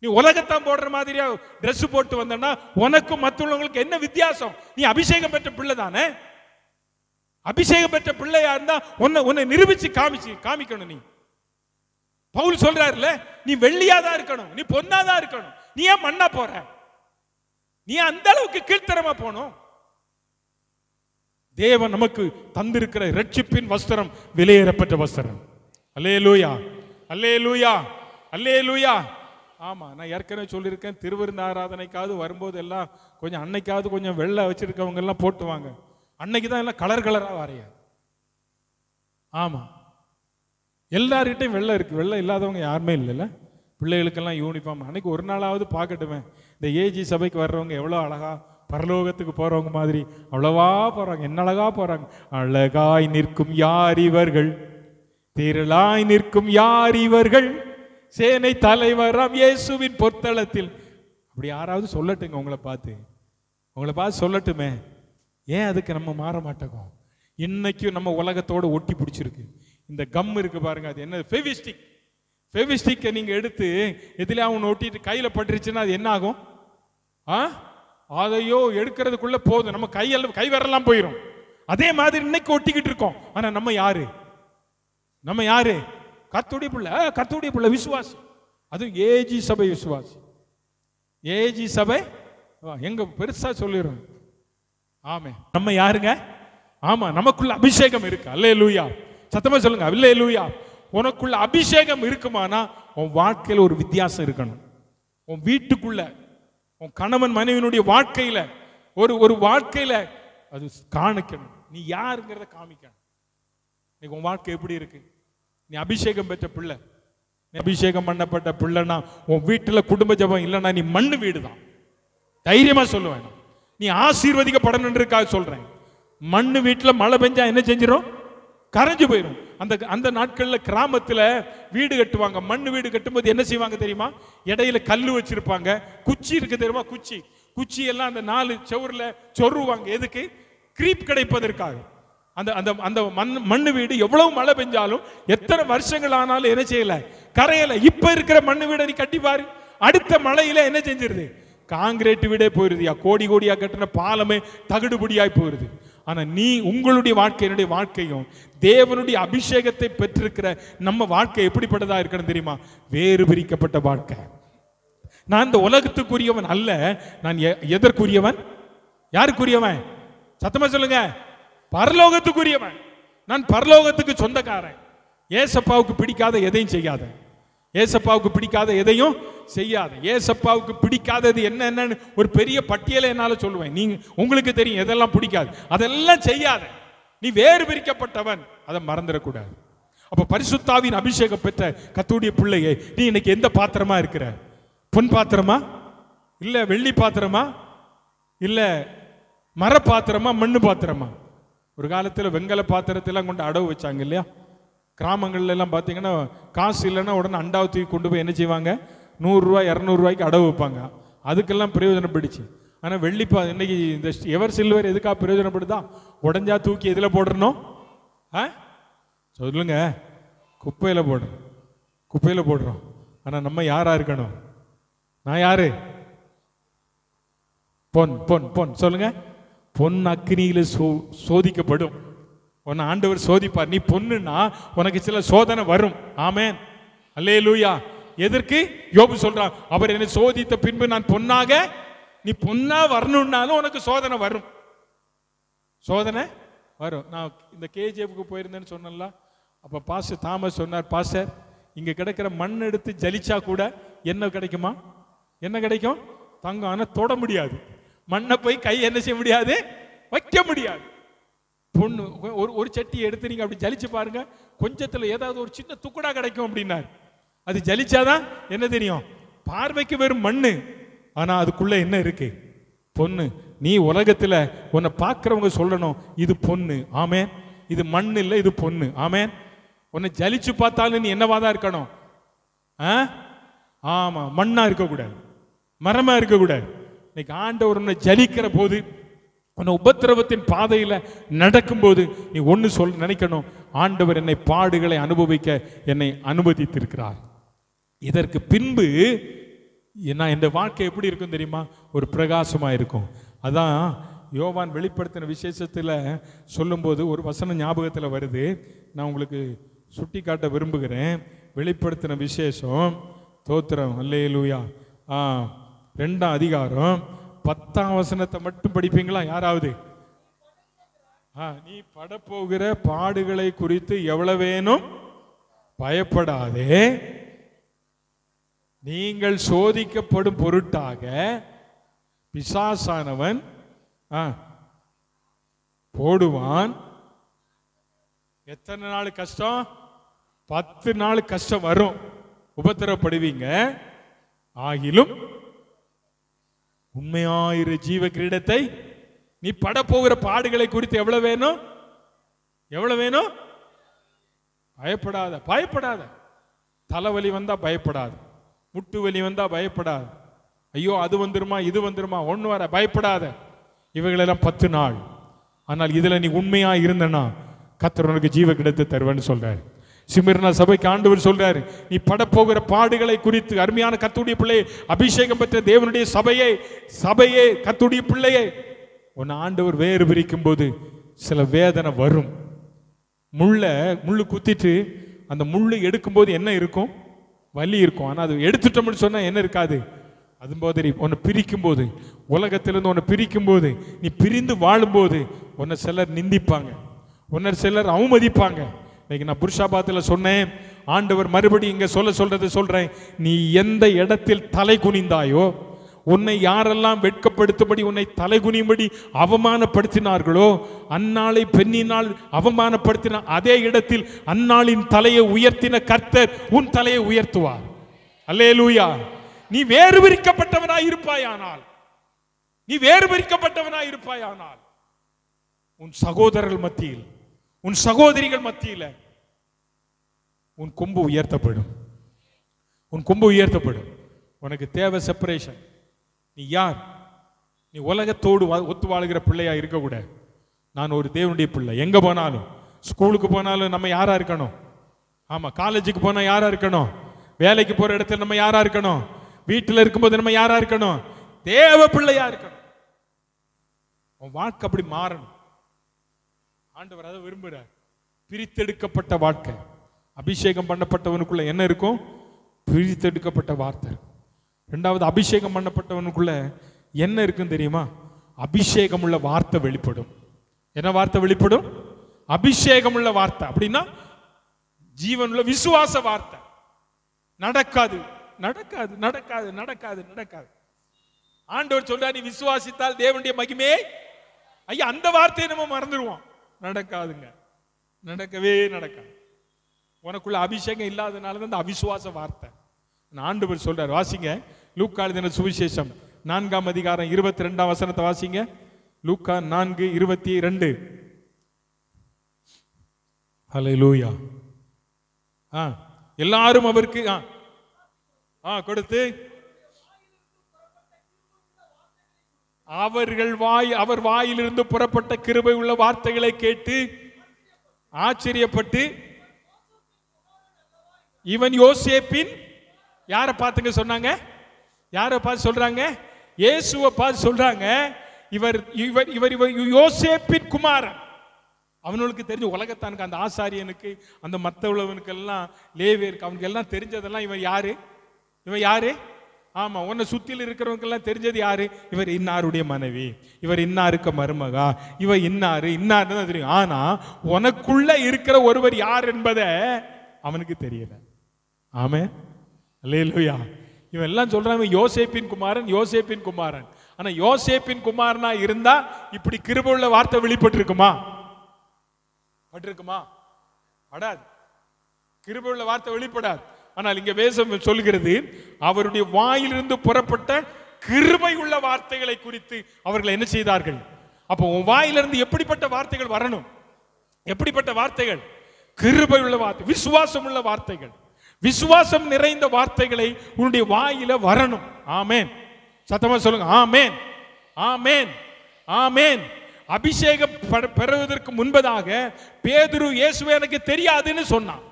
நீ உலகத்தான் போடுற மாதிரியா ட்ரெஸ் போட்டு வந்தா உனக்கும் மற்றவங்களுக்கு என்ன வித்தியாசம்? நீ அபிஷேகம் பெற்ற பிள்ளை தானே. அபிஷேகம் பெற்ற பிள்ளையா இருந்தா உன்னை நிரூபிச்சு காமிக்கணும். நீ பவுல் சொல்றாருல, நீ வெள்ளியாதான் இருக்கணும், நீ பொன்னாதான் இருக்கணும். நீ ஏன் மண்ணா போற? நீ அந்த அளவுக்கு கீழ்த்தரமா போனோம். தேவன் நமக்கு தந்திருக்கிற ரட்சிப்பின் வஸ்திரம் விலையேறப்பட்ட வஸ்திரம். அல்லேலூயா, அல்லேலூயா, அல்லேலூயா. ஆமா, நான் ஏற்கனவே சொல்லியிருக்கேன், திருவிருந்து ஆராதனைக்காவது வரும்போது எல்லாம் கொஞ்சம் அன்னைக்காவது கொஞ்சம் வெள்ளை வச்சிருக்கவங்க எல்லாம் போட்டுவாங்க. அன்னைக்கு தான் எல்லாம் கலர் கலரா வரையாது. ஆமா, எல்லார்கிட்டையும் வெள்ளை இருக்கு. வெள்ளை இல்லாதவங்க யாருமே இல்லைல்ல. பிள்ளைகளுக்கெல்லாம் யூனிஃபார்ம். அன்னைக்கு ஒரு நாளாவது பார்க்கட்டுமே, இந்த ஏஜி சபைக்கு வர்றவங்க எவ்வளோ அழகா பரலோகத்துக்கு போறவங்க மாதிரி அவ்வளவா போறாங்க. என்ன அழகா போறாங்க. அழகாய் நிற்கும் யார் இவர்கள், திரளாய் நிற்கும் யார் இவர்கள், சேனை தலைவராம் இயேசுவின் பொற்தளத்தில். அப்படி யாராவது சொல்லட்டுங்க, உங்களை பார்த்து சொல்லட்டுமே. ஏன் அதுக்கு நம்ம மாற மாட்டோம்? இன்னைக்கும் நம்ம உலகத்தோட ஒட்டி பிடிச்சிருக்கு. இந்த கம் இருக்கு பாருங்க, அது என்ன? ஃபெவிஸ்டிக். ஃபெவிஸ்டிக்கை நீங்க எடுத்து எதுல அவன் ஒட்டிட்டு கையில பட்டுருச்சுன்னா அது என்ன ஆகும்? அதையோ எடுக்கிறதுக்குள்ள போதும், நம்ம கை வரலாம் போயிடும். அதே மாதிரி இன்னைக்கு ஒட்டிக்கிட்டு இருக்கோம். ஆனா நம்ம யாரு? கர்த்தருடைய பிள்ளை. கர்த்தருடைய பிள்ளை விசுவாசி. அது ஏஜி சபை விசுவாசி. ஏஜி சபை எங்க பெருசா சொல்லிடுறோம். ஆமே, நம்ம யாருங்க? ஆமா, நமக்குள்ள அபிஷேகம் இருக்கு. அல்லேலூயா. சத்தமா சொல்லுங்க, அல்லேலூயா. உனக்குள்ள அபிஷேகம் இருக்குமானா உன் வாழ்க்கையில ஒரு வித்தியாசம் இருக்கணும். உன் வீட்டுக்குள்ள, உன் கணவன் மனைவியினுடைய வாழ்க்கையில, ஒரு வாழ்க்கையில அது காணிக்கணும். நீ யாருங்கிறத காமிக்கணும். இன்னைக்கு உன் வாழ்க்கை எப்படி இருக்கு? நீ அபிஷேகம் பெற்ற பிள்ளை, நீ அபிஷேகம் பண்ணப்பட்ட பிள்ளைனா உன் வீட்டுல குடும்ப ஜெபம் இல்லைன்னா நீ மண்ணு வீடு தான். தைரியமா சொல்லுவேன். நீ ஆசீர்வதிக்கப்படணுன்றதுக்காக சொல்றேன். மண்ணு வீட்டுல மழை பெஞ்சா என்ன செஞ்சிடும்? கரைஞ்சு போயிடும். அந்த நாட்கள்ல கிராமத்துல வீடு கட்டுவாங்க. மண்ணு வீடு கட்டும்போது என்ன செய்வாங்க தெரியுமா? இடையில கல்லு வச்சிருப்பாங்க. குச்சி இருக்கு தெரியுமா? குச்சி எல்லாம் அந்த 4 செவுர்ல சொருவாங்க. எதுக்கு? கிரீப் கிடைப்பதற்காக. அந்த மண்ணு வீடு எவ்வளவு மழை பெஞ்சாலும் எத்தனை வருஷங்கள் ஆனாலும் என்ன செய்யல? கரையல. இப்ப இருக்கிற மண்ணு வீடை நீ கட்டி பாரு, அடுத்த மழையில என்ன செஞ்சிருது? காங்கிரீட் வீடே போயிருதியா. கோடியா கட்டின பாலமே தகுடுபடியாய் போயிருது. ஆனா உங்களுடைய வாழ்க்கை, என்னுடைய வாழ்க்கையும் தேவனுடைய அபிஷேகத்தை பெற்றிருக்கிற நம்ம வாழ்க்கை எப்படிப்பட்டதா இருக்கணும் தெரியுமா? வேறு பிரிக்கப்பட்ட வாழ்க்கை. நான் இந்த உலகத்துக்குரியவன் அல்ல. நான் எதற்குரியவன்? யாருக்குரியவன்? சத்தமா சொல்லுங்க. பரலோகத்துக்குரியவன். நான் பரலோகத்துக்கு சொந்தக்காரன். ஏசப்பாவுக்கு பிடிக்காத எதையும் செய்யாத. ஏசப்பாவுக்கு பிடிக்காத எதையும் செய்யாத. ஏசப்பாவுக்கு பிடிக்காதது என்னன்னு ஒரு பெரிய பட்டியலை என்னால சொல்லுவேன். உங்களுக்கு தெரியும் எதெல்லாம் பிடிக்காது, அதெல்லாம் செய்யாத. நீ வேறு பிரிக்கப்பட்டவன், அதை மறந்துடக்கூடாது. அப்ப பரிசுத்தாவின் அபிஷேகம் பெற்ற கர்த்தருடைய பிள்ளையே, நீ இன்னைக்கு எந்த பாத்திரமா இருக்கிற? பொன் பாத்திரமா, இல்ல வெள்ளி பாத்திரமா, இல்ல மர பாத்திரமா, மண்ணு பாத்திரமா? ஒரு காலத்துல வெங்கல பாத்திரத்தெல்லாம் கொண்டு அடவு வச்சாங்க இல்லையா? கிராமங்கள்ல எல்லாம் பார்த்தீங்கன்னா காசு இல்லைன்னா உடனே அண்டாவை தூக்கி கொண்டு போய் என்ன செய்வாங்க? 100 ரூபாய் 200 ரூபாய்க்கு அடவு வைப்பாங்க. அதுக்கெல்லாம் பிரயோஜனப்படுச்சு. ஆனால் வெள்ளிப்பா இன்னைக்கு இந்த எவர் சில்வர் எதுக்காக பிரயோஜனப்படுதா? உடஞ்சா தூக்கி எதில் போடுறணும்? சொல்லுங்க. குப்பையில் போடுறோம். ஆனால் நம்ம யாரா இருக்கணும்? நான் யாரு? பொன் சொல்லுங்க. பொன் அக்னியில சோதிக்கப்படும். உன்னை ஆண்டவர் சோதிப்பார். நீ பொண்ணுன்னா உனக்கு சில சோதனை வரும். ஆமென், அல்லேலூயா. எதற்கு? யோபு சொல்றான், அவர் என்னை சோதித்த பின்பு நான் பொன்னாக, நீ பொன்னா வரணும்னாலும் உனக்கு சோதனை வரும், சோதனை வரும். நான் இந்த கேஜிஎஃப்க்கு போயிருந்தேன்னு சொன்னல, அப்ப பாஸ்டர் தாமஸ் சொன்னார், பாஸ்டர் இங்க கிடைக்கிற மண் எடுத்து ஜலிச்சா கூட என்ன கிடைக்குமா? என்ன கிடைக்கும்? தங்கம். ஆனா தொட முடியாது, மண்ணை போய் கை என்ன செய்ய முடியாது, வைக்க முடியாது. பொண்ணு ஒரு சட்டி எடுத்து நீங்க அப்படி ஜலிச்சு பாருங்க, கொஞ்சத்துல ஏதாவது ஒரு சின்ன துக்குடா கிடைக்கும் அப்படின்னாரு. அது ஜலிச்சாதான் என்ன தெரியும்? பார்வைக்கு வெறும் மண்ணு, ஆனா அதுக்குள்ள என்ன இருக்கு? பொண்ணு. நீ உலகத்துல உன்னை பார்க்கிறவங்க சொல்லணும், இது பொண்ணு. ஆமேன். இது மண் இல்லை, இது பொண்ணு. ஆமேன். உன்னை ஜலிச்சு பார்த்தாலும் நீ என்னவாதான் இருக்கணும்? ஆமா, மண்ணா இருக்கக்கூடாது, மரமா இருக்கக்கூடாது. இன்னைக்கு ஆண்டவர் உன்னை ஜலிக்கிற போது, உன்னை உபத்திரவத்தின் பாதையில நடக்கும் போது நீ ஒன்னு நினைக்கணும், ஆண்டவர் என்னை பாடுகளை அனுபவிக்க என்னை அனுமதித்திருக்கிறார். இதற்கு பின்பு நான் இந்த வாழ்க்கை எப்படி இருக்கும் தெரியுமா? ஒரு பிரகாசமா இருக்கும். அதான் யோவான் வெளிப்படுத்தின விசேஷத்துல சொல்லும்போது ஒரு வசனம் ஞாபகத்தில் வருது, நான் உங்களுக்கு சுட்டி காட்ட விரும்புகிறேன். வெளிப்படுத்தின விசேஷம், தோத்திரம், அல்லேலூயா, 2ஆம் அதிகாரம் 10ஆம் வசனத்தை மட்டும் படிப்பீங்களா யாராவது? நீ படப்போகிற பாடுகளை குறித்து எவ்வளவேனும் பயப்படாதே, நீங்கள் சோதிக்கப்படும் பொருட்டாக பிசாசானவன் போடுவான். எத்தனை நாள் கஷ்டம்? 10 நாள் கஷ்டம் வரும், உபத்திரப்படுவீங்க. ஆகிலும் உண்மையாயிரு ஜீவ கிரீடத்தை, நீ பட போகிற பாடுகளை குறித்து எவ்வளவு வேணும்? எவ்வளவு வேணும்? பயப்படாத, பயப்படாத. தலைவலி வந்தா பயப்படாது, முட்டு வலி வந்தா பயப்படாது, ஐயோ அது வந்துருமா இது வந்துருமா, ஒண்ணு வர பயப்படாத. இவைகளெல்லாம் 10 நாள். ஆனால் இதுல நீ உண்மையா இருந்தனா கர்த்தர் உனக்கு ஜீவ கிரீடத்தை தருவேன்னு சொல்றாரு. சிமிர்னா சபைக்கு ஆண்டவர் சொல்றாரு, நீ பட போகிற பாடுகளை குறித்து, அருமையான கர்த்தருடைய பிள்ளையை, அபிஷேகம் பெற்ற தேவனுடைய சபையே, சபையே, கர்த்தருடைய பிள்ளையே, உன்னை ஆண்டவர் வேறு பிரிக்கும் போது சில வேதனை வரும். முள்ளு குத்திட்டு அந்த முள்ளு எடுக்கும் போது என்ன இருக்கும்? வலி இருக்கும். ஆனா அது எடுத்துட்டோம்னு சொன்னா என்ன இருக்காது? அது மாதிரி உன்னை பிரிக்கும் போது, உலகத்திலிருந்து உன்னை பிரிக்கும் போது, நீ பிரிந்து வாழும்போது உன்னை சிலர் நிந்திப்பாங்க, உன்னை சிலர் அவமதிப்பாங்க. இன்னைக்கு நான் புருஷாபாத்தில் சொன்னேன், ஆண்டவர் மறுபடியும் இங்க சொல்றது சொல்றேன், நீ எந்த இடத்தில் தலை குனிந்தாயோ, உன்னை யாரெல்லாம் வெட்கப்படுத்தும்படி உன்னை தலை குனியும்படி அவமானப்படுத்தினார்களோ, அந்நாளை பெண்ணினால் அவமானப்படுத்தின அதே இடத்தில் அந்நாளின் தலையை உயர்த்தின கர்த்தர் உன் தலையை உயர்த்துவார். அல்லேலூயா. நீ வேறு பிரிக்கப்பட்டவனாய் இருப்பாயானால், நீ வேறு பிரிக்கப்பட்டவனாய் இருப்பாயானால் உன் சகோதரர்கள் மத்தியில், உன் சகோதரிகள் மத்தியில உன் கொம்பு உயர்த்தப்படும், உன் கொம்பு உயர்த்தப்படும். உனக்கு தேவை செப்பரேஷன். நீ யார்? நீ உலகத்தோடு ஒத்து வாழ்கிற பிள்ளையா இருக்கக்கூடாது. நான் ஒரு தேவனுடைய பிள்ளை. எங்க போனாலும், ஸ்கூலுக்கு போனாலும் நம்ம யாரா இருக்கணும்? ஆமா, காலேஜுக்கு போனா யாரா இருக்கணும்? வேலைக்கு போற இடத்துல நம்ம யாரா இருக்கணும்? வீட்டில் இருக்கும்போது நம்ம யாரா இருக்கணும்? தேவ பிள்ளையா இருக்கணும். உன் வாழ்க்கை அப்படி மாறணும். ஆண்டவர் அதை விரும்புகிறார். பிரித்தெடுக்கப்பட்ட வாழ்க்கை. அபிஷேகம் பண்ணப்பட்டவனுக்குள்ள என்ன இருக்கும்? பிரித்தெடுக்கப்பட்ட வார்த்தை. இரண்டாவது, அபிஷேகம் பண்ணப்பட்டவனுக்குள்ள என்ன இருக்குன்னு தெரியுமா? அபிஷேகம் உள்ள வார்த்தை வெளிப்படும். என்ன வார்த்தை வெளிப்படும்? அபிஷேகம் உள்ள வார்த்தை. அப்படின்னா ஜீவனுள்ள விசுவாச வார்த்தை. நடக்காது, நடக்காது, நடக்காது, நடக்காது, நடக்காது. ஆண்டவர் சொல்றா, நீ விசுவாசித்தால் தேவனுடைய மகிமே. ஐயா, அந்த வார்த்தையை நம்ம மறந்துடுவோம். நடக்காதுங்க, நடக்கவே நடக்காது. உனக்குள்ள அபிஷேகம் இல்லாதனால அந்த அவிசுவாச வார்த்தை. ஆண்டவர் சொல்றார், வாசிங்க லூக்கா எழுதின சுவிசேஷம் 4ஆம் அதிகாரம் 22ஆம் வசனத்தை வாசிங்க. லூக்கா 4:22. ஹல்லேலூயா. எல்லாரும் அவருக்கு கொடுத்து அவர் வாயிலிருந்து புறப்பட்ட கிருபை உள்ள வார்த்தைகளை கேட்டு ஆச்சரியப்பட்டு, இவன் யோசேப்பின், யாரை பார்த்துங்க சொன்னாங்க? யாரை பார்த்து சொல்றாங்க? இயேசுவை பார்த்து சொல்றாங்க, இவர் இவர் இவர் இவர் யோசேப்பின் குமாரன். அவனுக்கு தெரிஞ்ச உலகத்தானுக்கு, அந்த ஆசாரியனுக்கு, அந்த மத்த உழவனுக்கு எல்லாம், லேவியருக்கு, அவனுக்கு எல்லாம் தெரிஞ்சதெல்லாம் இவன் யாரு? இவன் யாரு? ஆமா, உன்னை சுத்தியில் இருக்கிறவங்கெல்லாம் தெரிஞ்சது யாரு? இவர் இன்னாருடைய மனைவி, இவர் இன்னாருக்கு மருமகா, இவர் இன்னாருன்னு தெரியும். ஆனா உனக்குள்ள இருக்கிற ஒருவர் யார் என்பதை அவனுக்கு தெரியல. ஆமென், அல்லேலூயா. இவன் எல்லாம் சொல்றான் யோசேப்பின் குமாரன், யோசேப்பின் குமாரன். ஆனா யோசேப்பின் குமாரனா இருந்தா இப்படி கிருபை உள்ள வார்த்தை வெளிப்பட்டு இருக்குமா? பட்டிருக்குமா? படாது. கிருபை உள்ள வார்த்தை வெளிப்படாது. ஆனால் இங்க வேதம் சொல்கிறது, அவருடைய வாயிலிருந்து புறப்பட்ட கிருபை உள்ள வார்த்தைகளை குறித்து அவர்கள் என்ன செய்தார்கள்? அப்போ உன் வாயிலிருந்து எப்படிப்பட்ட வார்த்தைகள் வரணும்? எப்படிப்பட்ட வார்த்தைகள்? கிருபை உள்ள வார்த்தை, விசுவாசம் உள்ள வார்த்தைகள், விசுவாசம் நிறைந்த வார்த்தைகளை உன்னுடைய வாயில வரணும். ஆமென். சத்தமா சொல்லுங்க, ஆமென், ஆமென், ஆமென். அபிஷேகம் பெறுவதற்கு முன்பதாக பேதுரு இயேசுவே எனக்கு தெரியாதுன்னு சொன்னான்.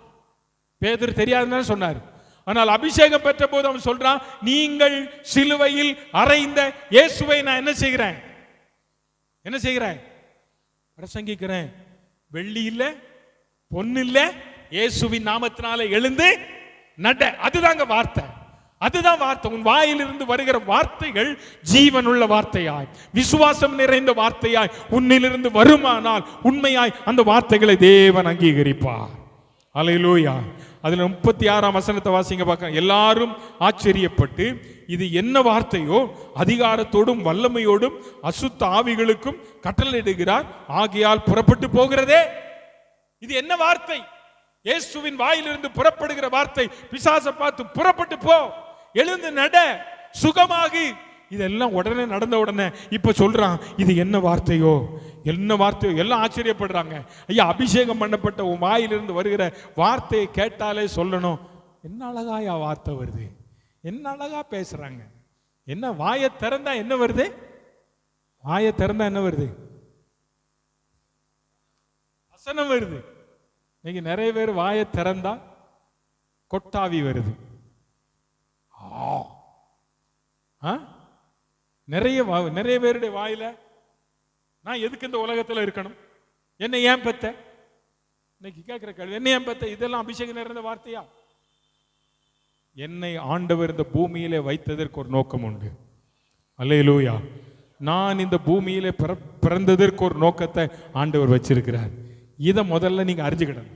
பேதுரு தெரியாதுன்னு சொன்னார். ஆனால் அபிஷேகம் பெற்ற போது அவன் சொல்றான், நீங்கள் சிலுவையில் அறைந்த இயேசுவை நான் என்ன செய்கிறேன்? என்ன செய்கிறேன்? பிரசங்கிக்கிறேன். வெள்ளி இல்ல, பொன்னு இல்ல, இயேசுவின் நாமத்தினால எழுந்து நட. அதுதாங்க வார்த்தை, அதுதான் வார்த்தை. உன் வாயிலிருந்து வருகிற வார்த்தைகள் ஜீவனுள்ள வார்த்தையாய், விசுவாசம் நிறைந்த வார்த்தையாய் உன்னிலிருந்து வருமானால் உண்மையாய் அந்த வார்த்தைகளை தேவன் அங்கீகரிப்பார். அல்லேலூயா. அதுல 36ஆம் வசனத்தை வாசிங்க பார்க்க. எல்லாரும் ஆச்சரியப்பட்டு இது என்ன வார்த்தையோ, அதிகாரத்தோடும் வல்லமையோடும் அசுத்த ஆவிகளுக்கும் கட்டளையிடுகிறார், ஆகையால் புறப்பட்டு போகிறதே. இது என்ன வார்த்தை? இயேசுவின் வாயிலிருந்து புறப்படுகிற வார்த்தை. பிசாசை பார்த்து புறப்பட்டு போ, எழுந்து நட, சுகமாகி. இதெல்லாம் உடனே நடந்த உடனே இப்ப சொல்றான், இது என்ன வார்த்தையோ, என்ன வார்த்தையோ. எல்லாம் ஆச்சரியப்படுறாங்க. ஐயா, அபிஷேகம் பண்ணப்பட்ட உன் வாயிலிருந்து வருகிற வார்த்தையை கேட்டாலே சொல்லணும், என்ன அழகாயா வார்த்தை வருது, என்ன அழகா பேசுறாங்க. என்ன வாயை திறந்தா என்ன வருது? வாயை திறந்தா என்ன வருது? வசனம் வருது. இன்னைக்கு நிறைய பேர் வாயை திறந்தா கொட்டாவி வருது. நிறைய பேருடைய வாயில நான் எதுக்கு இந்த உலகத்துல இருக்கணும், என்ன ஏன் பெத்த, இன்னைக்கு கேட்கிற கேள்வி, என்ன ஏன் பெத்த? இதெல்லாம் அபிஷேகம் நிறைந்த வார்த்தையா? என்னை ஆண்டவர் இந்த பூமியிலே வைத்ததற்கு ஒரு நோக்கம் உண்டு. அல்லேலூயா. நான் இந்த பூமியிலே பிறந்ததற்கு ஒரு நோக்கத்தை ஆண்டவர் வச்சிருக்கிறார். இதை முதல்ல நீங்க அறிஞ்சுக்கிடணும்.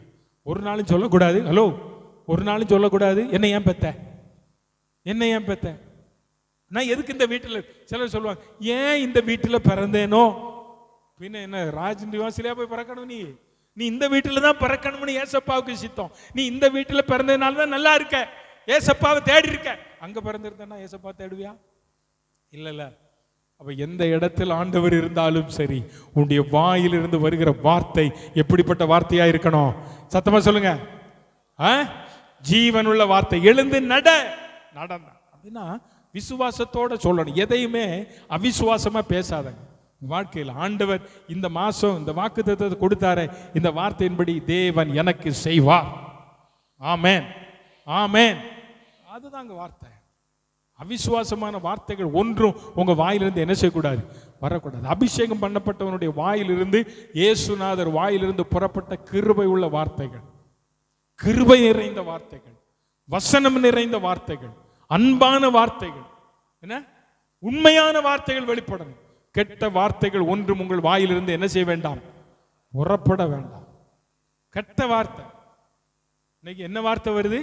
ஒரு நாளும் சொல்லக்கூடாது, ஹலோ, ஒரு நாளும் சொல்லக்கூடாது என்ன ஏன் பெத்த, என்ன ஏன் பெத்த, நான் எதுக்கு இந்த வீட்டில். சிலர் சொல்லுவாங்க, ஏன் இந்த வீட்டில் பிறந்தேனோ, பின்ன என்ன ராஜ் நிவாசிலையா போய் பிறக்கணும்? நீ இந்த வீட்டில் தான் பிறக்கணும்னு ஏசப்பாவுக்கு சித்தம். நீ இந்த வீட்டில் பிறந்ததுனால தான் நல்லா இருக்க, ஏசப்பாவை தேடி இருக்க. அங்க பிறந்திருந்தேன்னா ஏசப்பா தேடுவியா? இல்ல. அப்ப எந்த இடத்தில் ஆண்டவர் இருந்தாலும் சரி, உன்னுடைய வாயிலிருந்து வருகிற வார்த்தை எப்படிப்பட்ட வார்த்தையா இருக்கணும்? சத்தமா சொல்லுங்க, ஜீவனுள்ள வார்த்தை. எழுந்து நட. நடந்தா அப்படின்னா விசுவாசத்தோட சொல்லணும். எதையுமே அவிசுவாசமா பேசாதங்க வாழ்க்கையில். ஆண்டவர் இந்த மாசம் இந்த வாக்குத்தத்தத்தை கொடுத்தாரே, இந்த வார்த்தையின்படி தேவன் எனக்கு செய்வார். ஆமென், ஆமென். அதுதாங்க வார்த்தை. அவிசுவாசமான வார்த்தைகள் ஒன்றும் உங்க வாயிலிருந்து என்ன செய்யக்கூடாது? வரக்கூடாது. அபிஷேகம் பண்ணப்பட்டவனுடைய வாயிலிருந்து, இயேசுநாதர் வாயிலிருந்து புறப்பட்ட கிருபை உள்ள வார்த்தைகள், கிருபை நிறைந்த வார்த்தைகள், வசனம் நிறைந்த வார்த்தைகள், அன்பான வார்த்தைகள், என்ன உண்மையான வார்த்தைகள் வெளிப்படணும். கெட்ட வார்த்தைகள் ஒன்றும் உங்கள் வாயிலிருந்து என்ன செய்ய வேண்டாம்? புறப்பட வேண்டாம். கெட்ட வார்த்தை. இன்னைக்கு என்ன வார்த்தை வருது?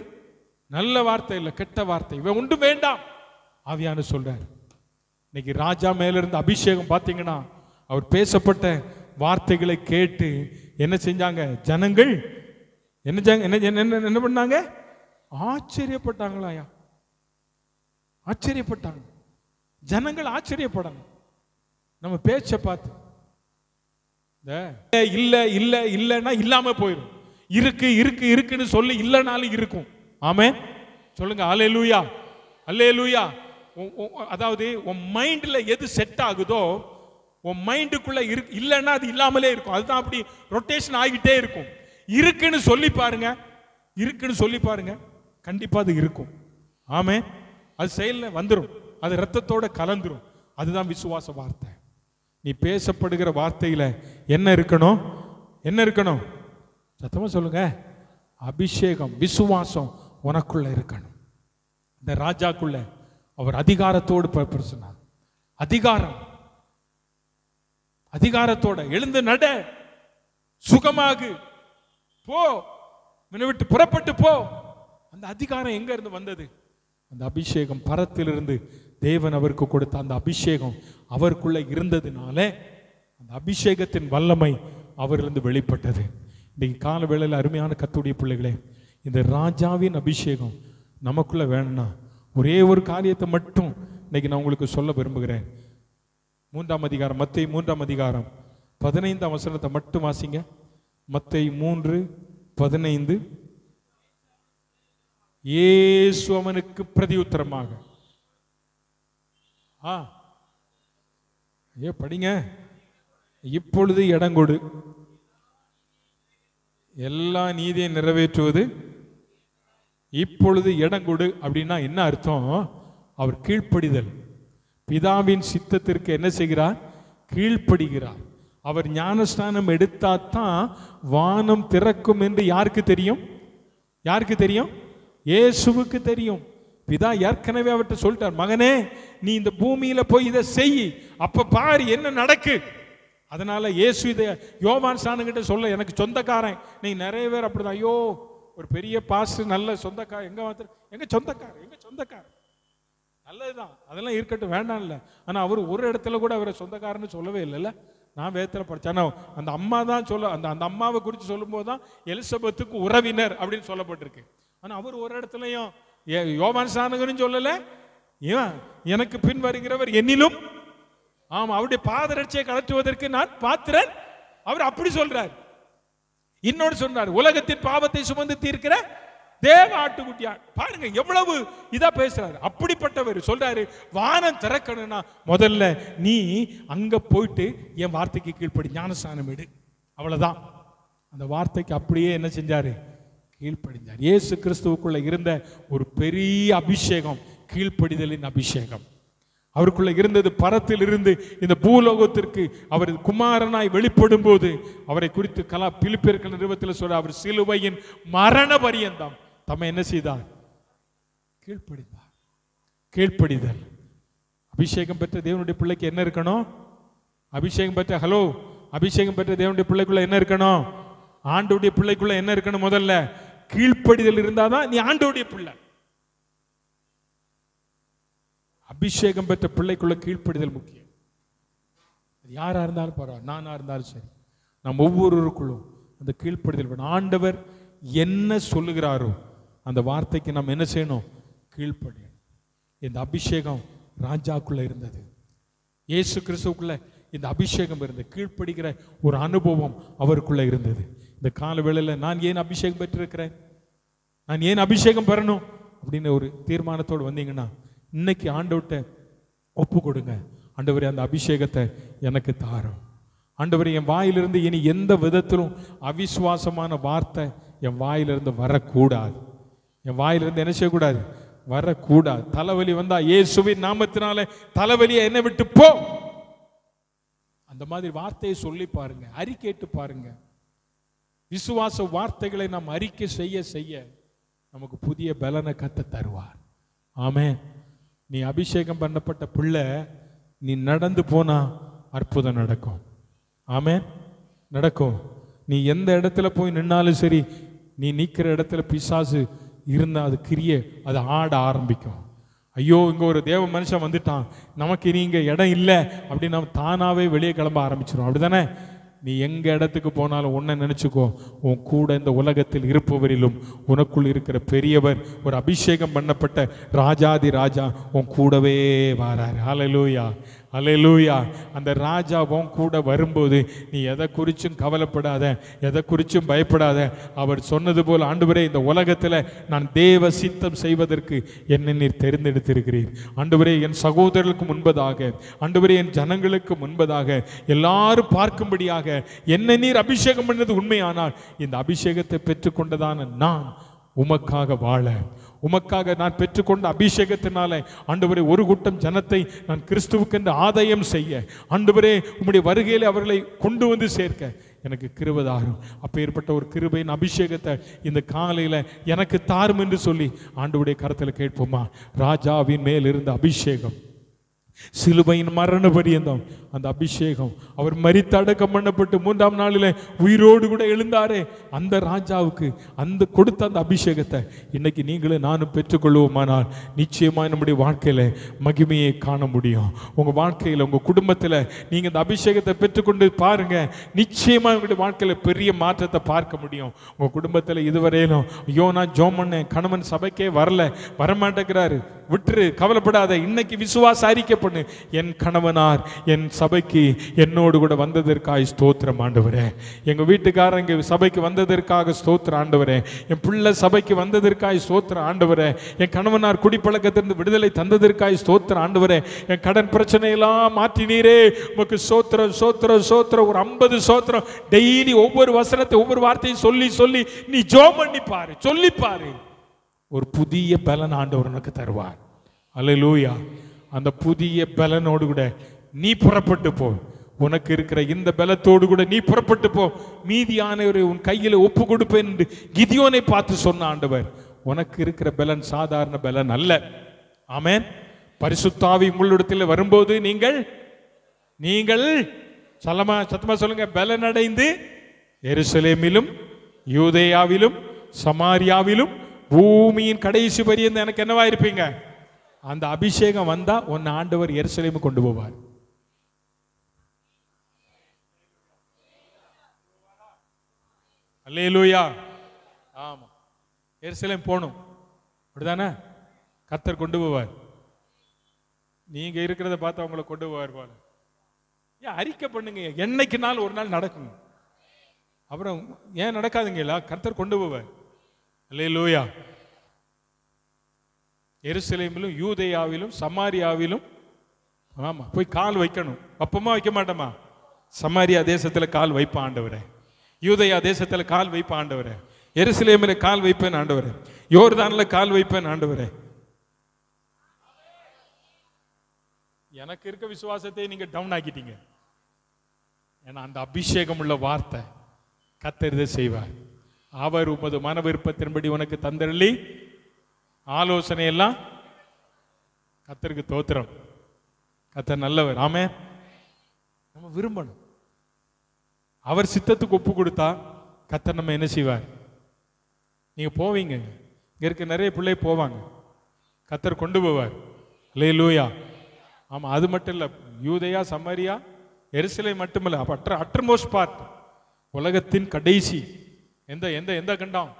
நல்ல வார்த்தை இல்ல, கெட்ட வார்த்தை. இவன் ஒன்றும் வேண்டாம். ஆவியான சொல்றார். இன்னைக்கு ராஜா மேல இருந்து அபிஷேகம் பார்த்தீங்கன்னா, அவர் பேசப்பட்ட வார்த்தைகளை கேட்டு என்ன செஞ்சாங்க ஜனங்கள்? என்ன பண்ணாங்க? ஆச்சரியப்பட்டாங்களாயா, ஆச்சரியப்பட்டாங்க. ஜனங்கள் ஆச்சரியப்படணும் நம்ம பேச்ச பார்த்து. இல்ல இல்ல இல்லன்னா இல்லாம போயிடும். இருக்கு இருக்கு இருக்குன்னு சொல்லி இல்லனாலும் இருக்கும். ஆமென் சொல்லுங்க. அல்லேலூயா, அல்லேலூயா. அதாவது உன் மைண்ட்ல எது செட் ஆகுதோ, உன் மைண்டுக்குள்ள இல்லைன்னா அது இல்லாமலே இருக்கும். அதுதான் அப்படி ரொட்டேஷன் ஆகிட்டே இருக்கும். இருக்குன்னு சொல்லி பாருங்க, இருக்குன்னு சொல்லி பாருங்க, கண்டிப்பா அது இருக்கும். ஆமென். அது செயல்ல வந்துடும், அது ரத்தத்தோட கலந்துரும். அதுதான் விசுவாச வார்த்தை. நீ பேசப்படுகிற வார்த்தையில என்ன இருக்கணும்? என்ன இருக்கணும்? சத்தமா சொல்லுங்க. அபிஷேகம், விசுவாசம் உனக்குள்ள இருக்கணும். இந்த ராஜாக்குள்ள அவர் அதிகாரத்தோடு சொன்னார். அதிகாரத்தோட எழுந்து நட, சுகமாகு, போ, விட்டு புறப்பட்டு போ. அந்த அதிகாரம் எங்க இருந்து வந்தது? அந்த அபிஷேகம் பரத்திலிருந்து தேவன் அவருக்கு கொடுத்த அந்த அபிஷேகம் அவருக்குள்ள இருந்ததுனால அந்த அபிஷேகத்தின் வல்லமை அவரிலிருந்து வெளிப்பட்டது. இன்னைக்கு கால வேளையில் அருமையான கர்த்தருடைய பிள்ளைகளே, இந்த ராஜாவின் அபிஷேகம் நமக்குள்ள வேணும்னா ஒரே ஒரு காரியத்தை மட்டும் இன்னைக்கு நான் உங்களுக்கு சொல்ல விரும்புகிறேன். 3ஆம் அதிகாரம், மத்தேயு 3ஆம் அதிகாரம் 15ஆம் வசனத்தை மட்டும் வாசிங்க. மத்தேயு 3:15. இயேசு அவனுக்கு பிரதியுத்தரமாக, படிங்க, இப்பொழுது இடங்கொடு, எல்லா நீதியை நிறைவேற்றுவது இப்பொழுது இடங்கொடு. அப்படின்னா என்ன அர்த்தம்? அவர் கீழ்ப்படிதல், பிதாவின் சித்தத்திற்கு என்ன செய்கிறார்? கீழ்ப்படுகிறார். அவர் ஞானஸ்நானம் எடுத்தாதான் வானம் திறக்கும் என்று யாருக்கு தெரியும்? யாருக்கு தெரியும்? இயேசுவுக்கு தெரியும். பிதா ஏற்கனவே அவர்கிட்ட சொல்லிட்டார், மகனே நீ இந்த பூமியில போய் இதை செய், அப்ப பாரு என்ன நடக்கு. அதனால இயேசு இதை யோவான் ஸ்நானம் கிட்ட சொல்ல, எனக்கு சொந்தக்காரன். நீ நிறைய பேர் அப்படிதான், ஐயோ ஒரு பெரிய பாஸ்டர் நல்ல சொந்தக்காரன், எங்க சொந்தக்காரன் நல்லதுதான், அதெல்லாம் இருக்கட்டும், வேண்டாம் இல்லை. ஆனா அவர் ஒரு இடத்துல கூட அவரை சொந்தக்காரன்னு சொல்லவே இல்லைல்ல. நான் வேதத்தில் படித்தேன். அந்த அம்மா தான் அந்த அம்மாவை குறித்து சொல்லும் போது தான் எலிசபெத்துக்கு உறவினர் அப்படின்னு சொல்லப்பட்டிருக்கு. ஆனால் அவர் ஒரு இடத்துலையும் யோவான் ஸ்நானகன்னு சொல்லலை. எனக்கு பின் வருகிறவர் என்னிலும், அவருடைய பாதரட்சியை கலற்றுவதற்கு நான் பாத்திரன், அவர் அப்படி சொல்றார். இன்னொன்று சொன்னார், உலகத்தின் பாவத்தை சுமந்து தீர்க்கிற தேவ ஆட்டுக்குட்டியார். பாருங்க எவ்வளவு இதா பேசுறாரு. அப்படிப்பட்டவர் சொல்றாரு, வானம் திறக்கணும்னா முதல்ல நீ அங்க போயிட்டு என் வார்த்தைக்கு கீழ்ப்படி, ஞானஸ்நானம் எடு, அவ்வளவுதான். அந்த வார்த்தைக்கு அப்படியே என்ன செஞ்சாரு? கீழ்ப்படிஞ்சார். இயேசு கிறிஸ்துவுக்குள்ள இருந்த ஒரு பெரிய அபிஷேகம் கீழ்ப்படிதலின் அபிஷேகம். அவருக்குள்ள இருந்தது பரத்தில் இருந்து இந்த பூலோகத்திற்கு அவர் குமாரனாய் வெளிப்படும் போது அவரை குறித்து பிலிப்பியர்கள் நிறுவத்தில் சொல்ற, அவர் சிலுவையின் மரண பரியந்தம் தம்மை என்ன செய்தார்? கீழ்ப்படிந்தார். கீழ்ப்படிதல். அபிஷேகம் பெற்ற தேவனுடைய பிள்ளைக்கு என்ன இருக்கணும்? அபிஷேகம் பெற்ற அபிஷேகம் பெற்ற தேவனுடைய பிள்ளைக்குள்ள என்ன இருக்கணும்? ஆண்டவருடைய பிள்ளைக்குள்ள என்ன இருக்கணும்? முதல்ல கீழ்ப்படிதல் இருந்தாதான் நீ ஆண்டவருடைய பிள்ளை. அபிஷேகம் பெற்ற பிள்ளைக்குள்ள கீழ்ப்படிதல் முக்கியம். யாரா இருந்தாலும் பரவாயில்ல, நானா இருந்தாலும் சரி, நம்ம ஒவ்வொருவருக்குள்ளும் அந்த கீழ்ப்படிதல் வேணும். ஆண்டவர் என்ன சொல்லுகிறாரோ அந்த வார்த்தைக்கு நம்ம என்ன செய்யணும்? கீழ்ப்படியணும். இந்த அபிஷேகம் ராஜாக்குள்ள இருந்தது, இயேசு கிறிஸ்துவுக்குள்ள இந்த அபிஷேகம் இருந்தது, கீழ்ப்படுகிற ஒரு அனுபவம் அவருக்குள்ள இருந்தது. இந்த கால வேளையில் நான் ஏன் அபிஷேகம் பெற்றிருக்கிறேன், நான் ஏன் அபிஷேகம் பெறணும் அப்படின்னு ஒரு தீர்மானத்தோடு வந்தீங்கன்னா இன்னைக்கு ஆண்டவர்கிட்ட ஒப்பு கொடுங்க. ஆண்டவரே அந்த அபிஷேகத்தை எனக்கு தாரும். ஆண்டவரே என் வாயிலிருந்து இனி எந்த விதத்திலும் அவிசுவாசமான வார்த்தை என் வாயிலிருந்து வரக்கூடாது. என் வாயிலிருந்து என்ன செய்யக்கூடாது? வரக்கூடாது. தலைவலி வந்தா இயேசுவின் நாமத்தினால தலைவலியை என்னை விட்டு போ, அந்த மாதிரி வார்த்தையை சொல்லி பாருங்க, அறிக்கையிட்டு பாருங்க. விசுவாச வார்த்தைகளை நாம் அறிக்கை செய்ய செய்ய நமக்கு புதிய பலனை கத்த தருவார். ஆமென். நீ அபிஷேகம் பண்ணப்பட்ட பிள்ளை, நீ நடந்து போனா அற்புதம் நடக்கும். ஆமென், நடக்கும். நீ எந்த இடத்துல போய் நின்னாலும் சரி, நீ நிற்கிற இடத்துல பிசாசு இருந்தா அது கிரியை, அது ஆட ஆரம்பிக்கும். ஐயோ இங்க ஒரு தேவ மனுஷன் வந்துட்டான், நமக்கு இனி இங்க இடம் இல்லை அப்படின்னு நம்ம தானாவே வெளியே கிளம்ப ஆரம்பிச்சிடும். அப்படிதானே? நீ எங்க இடத்துக்கு போனாலும் ஒன்ன நினைச்சுக்கோ, உன் கூட இந்த உலகத்தில் இருப்பவரிலும் உனக்குள் இருக்கிற பெரியவர், ஒரு அபிஷேகம் பண்ணப்பட்ட ராஜாதி ராஜா உன் கூடவே வாராரு. ஹல்லேலூயா, ஹல்லேலூயா. அந்த ராஜா உன் கூட வரும்போது நீ எதை குறிச்சும் கவலைப்படாத, எதை குறிச்சும் பயப்படாத. அவர் சொன்னது போல், ஆண்டவரே இந்த உலகத்தில் நான் தேவ சித்தம் செய்வதற்கு என்னை நீர் தெரிந்தெடுத்திருக்கிறீர். ஆண்டவரே என் சகோதரர்களுக்கு முன்பதாக, ஆண்டவரே என் ஜனங்களுக்கு முன்பதாக எல்லாரும் பார்க்கும்படியாக என்னை நீர் அபிஷேகம் பண்ணது உண்மையானால் இந்த அபிஷேகத்தை பெற்றுக்கொண்டதான நான் உமக்காக வாழ, உமக்காக நான் பெற்றுக்கொண்ட அபிஷேகத்தினால ஆண்டவரே ஒரு கூட்டம் ஜனத்தை நான் கிறிஸ்துவுக்கென்று ஆதாயம் செய்ய, ஆண்டவரே உம்முடைய வருகையில் அவர்களை கொண்டு வந்து சேர்க்க எனக்கு கிருபை தாரும். அப்பேற்பட்ட ஒரு கிருபையின் அபிஷேகத்தை இந்த காலையில் எனக்கு தாரும் என்று சொல்லி ஆண்டவருடைய கரத்தில் கேட்போமா? ராஜாவின் மேல் இருந்த அபிஷேகம், சிலுவையின் மரண பரியந்தம் அந்த அபிஷேகம், அவர் மரித்து அடக்கம் பண்ணப்பட்டு 3ஆம் நாளில் உயிரோடு கூட எழுந்தாரே, அந்த ராஜாவுக்கு அந்த கொடுத்த அந்த அபிஷேகத்தை இன்னைக்கு நீங்களே நானும் பெற்றுக்கொள்வோமானால் நிச்சயமாக நம்முடைய வாழ்க்கையில் மகிமையை காண முடியும். உங்கள் வாழ்க்கையில், உங்கள் குடும்பத்தில் நீங்கள் இந்த அபிஷேகத்தை பெற்றுக்கொண்டு பாருங்க, நிச்சயமாக உங்களுடைய வாழ்க்கையில் பெரிய மாற்றத்தை பார்க்க முடியும். உங்கள் குடும்பத்தில் இதுவரையிலும் ஐயோ நான் ஜோம் பண்ணேன், கணவன் சபைக்கே வரமாட்டேங்கிறாரு, விட்டுரு, கவலைப்படாத, இன்னைக்கு விசுவாச அறிக்கை பண்ணு, என் கணவனார் என் சபைக்கு என்னோடு கூட வந்ததற்காக ஸ்தோத்திரம் ஆண்டவரே, எங்க வீட்டுக்காரங்க சபைக்கு வந்ததற்காக ஸ்தோத்திரம் ஆண்டவரே, என் பிள்ளை சபைக்கு வந்ததற்காக ஸ்தோத்திரம் ஆண்டவரே, என் கணவனார் குடிப்பழக்கத்திலிருந்து விடுதலை தந்ததற்காக ஸ்தோத்திரம் ஆண்டவரே, என் கடன் பிரச்சனையெல்லாம் மாற்றினீரே, உமக்கு ஸ்தோத்திரம் ஸ்தோத்திரம் ஸ்தோத்திரம். ஒரு 50 ஸ்தோத்திரம் டெய்லி ஒவ்வொரு வசனத்தை ஒவ்வொரு வார்த்தையும் சொல்லி சொல்லி நீ ஜெபம் பண்ணி பாரு, சொல்லி பாரு, ஒரு புதிய பலன் ஆண்டவர் உனக்கு தருவார். அல்லேலூயா. அந்த புதிய பலனோடு கூட நீ புறப்பட்டு போ. உனக்கு இருக்கிற இந்த பலத்தோடு கூட நீ புறப்பட்டு போ. மீதியானவரை உன் கையில் ஒப்பு கொடுப்பேன் என்று கிதியோனை பார்த்து சொன்ன ஆண்டவர், உனக்கு இருக்கிற பலன் சாதாரண பலன் அல்ல. ஆமென். பரிசுத்த ஆவி உங்களிடத்தில் வரும்போது நீங்கள் சத்தமா சொல்லுங்க, பலன் அடைந்து எருசலேமிலும் யூதேயாவிலும் சமாரியாவிலும் பூமியின் கடைசி பரியந்தம் எனக்கு என்னவா இருப்பீங்க? அந்த அபிஷேகம் வந்தா உன்னை ஆண்டவர் எருசலேமுக்கு கொண்டு போவார். அல்லேலூயா. ஆமா, எருசலேம் போகணும், அப்படிதானே? கர்த்தர் கொண்டு போவார். நீங்க இருக்கிறத பார்த்து அவங்களை கொண்டு போவார் போல. ஏன் அறிக்கை பண்ணுங்க, என்னைக்கு நாள் ஒரு நாள் நடக்குங்க. அப்புறம் ஏன் நடக்காதுங்களா? கர்த்தர் கொண்டு போவார். அல்லேலூயா. எருசலேமிலும் யூதேயாவிலும் சமாரியாவிலும் ஆமா போய் கால் வைக்கணும். அப்பமா வைக்க மாட்டோமா? சமாரியா தேசத்துல கால் வைப்ப ஆண்டவரே, யூதேயா தேசத்துல கால் வைப்ப ஆண்டவரே, எருசலேமில் கால் வைப்பேன் ஆண்டவரே, யோர்தான்ல கால் வைப்பேன் ஆண்டவரே. எனக்கு இருக்க விசுவாசத்தை நீங்க டவுன் ஆக்கிட்டீங்க. ஏன்னா அந்த அபிஷேகம் உள்ள வார்த்தை கர்த்தர் இதை செய்வார். அவர் உமது மன விருப்பத்தின்படி உனக்கு தந்தருளி ஆலோசனை எல்லாம். கர்த்தருக்கு தோத்திரம். கர்த்தர் நல்லவர். ஆமென். நம்ம விரும்பணும். அவர் சித்தத்துக்கு ஒப்பு கொடுத்தா கர்த்தர் நம்ம என்ன செய்வார்? நீங்க போவீங்க, இங்க இருக்க நிறைய பிள்ளை போவாங்க, கர்த்தர் கொண்டு போவார். அல்லேலூயா. ஆமா, அது மட்டும் இல்ல, யூதேயா சமாரியா எருசலேம் மட்டுமல்ல, அட்டர்மோஸ்ட் பார்ட், உலகத்தின் கடைசி எந்த எந்த எந்த கண்டம்?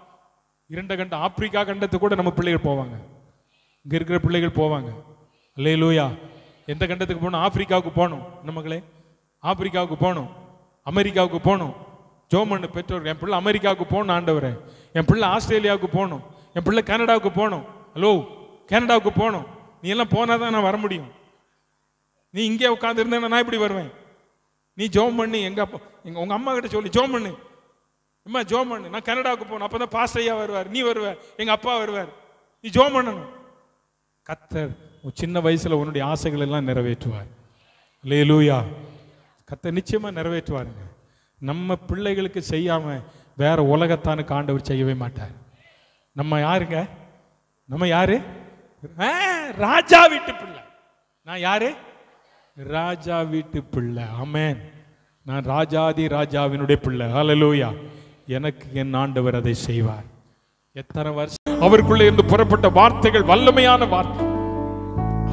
இரண்ட கண்டம், ஆப்பிரிக்கா கண்டத்து கூட நம்ம பிள்ளைகள் போவாங்க, இங்க இருக்கிற பிள்ளைகள் போவாங்க. அல்லேலூயா. எந்த கண்டத்துக்கு போகணும்? ஆப்பிரிக்காவுக்கு போகணும். நம்மளே ஆப்பிரிக்காவுக்கு போகணும், அமெரிக்காவுக்கு போகணும். ஜோமன் பெற்றோர், என் பிள்ளை அமெரிக்காவுக்கு போகணும் ஆண்டவரே, என் பிள்ளை ஆஸ்திரேலியாவுக்கு போகணும், என் பிள்ளை கனடாவுக்கு போகணும். ஹலோ, கனடாவுக்கு போகணும். நீ எல்லாம் போனாதான் நான் வர முடியும். நீ இங்கே உட்காந்து இருந்தேன்னா நான் எப்படி வருவேன்? நீ ஜோம் பண்ணி உங்க அம்மா கிட்ட சொல்லி ஜோம் பண்ணு, அம்மா ஜோம் பண்ணு, நான் கனடாவுக்கு போகணும், அப்பதான் பாஸ்டர் ஐயா வருவார், நீ வருவார், எங்க அப்பா வருவார், நீ ஜோம் பண்ணணும். கர்த்தர் சின்ன வயசுல உன்னுடைய ஆசைகள் எல்லாம் நிறைவேற்றுவார். அல்லேலூயா. கர்த்தர் நிச்சயமா நிறைவேற்றுவாருங்க. நம்ம பிள்ளைகளுக்கு செய்யாம வேற உலகத்தானுக்கு ஆண்டவர் செய்யவே மாட்டார். நம்ம யாருங்க? நம்ம யாரு? ராஜா வீட்டு பிள்ளை. நான் யாரு? ராஜா வீட்டு பிள்ளை. ஆமென். நான் ராஜாதி ராஜாவினுடைய பிள்ளை. ஹல்லேலூயா. எனக்கு என் ஆண்டவர் அதை செய்வார். எத்தனை வருஷம் அவருக்குள்ளே இருந்து புறப்பட்ட வார்த்தைகள் வல்லமையான வார்த்தை.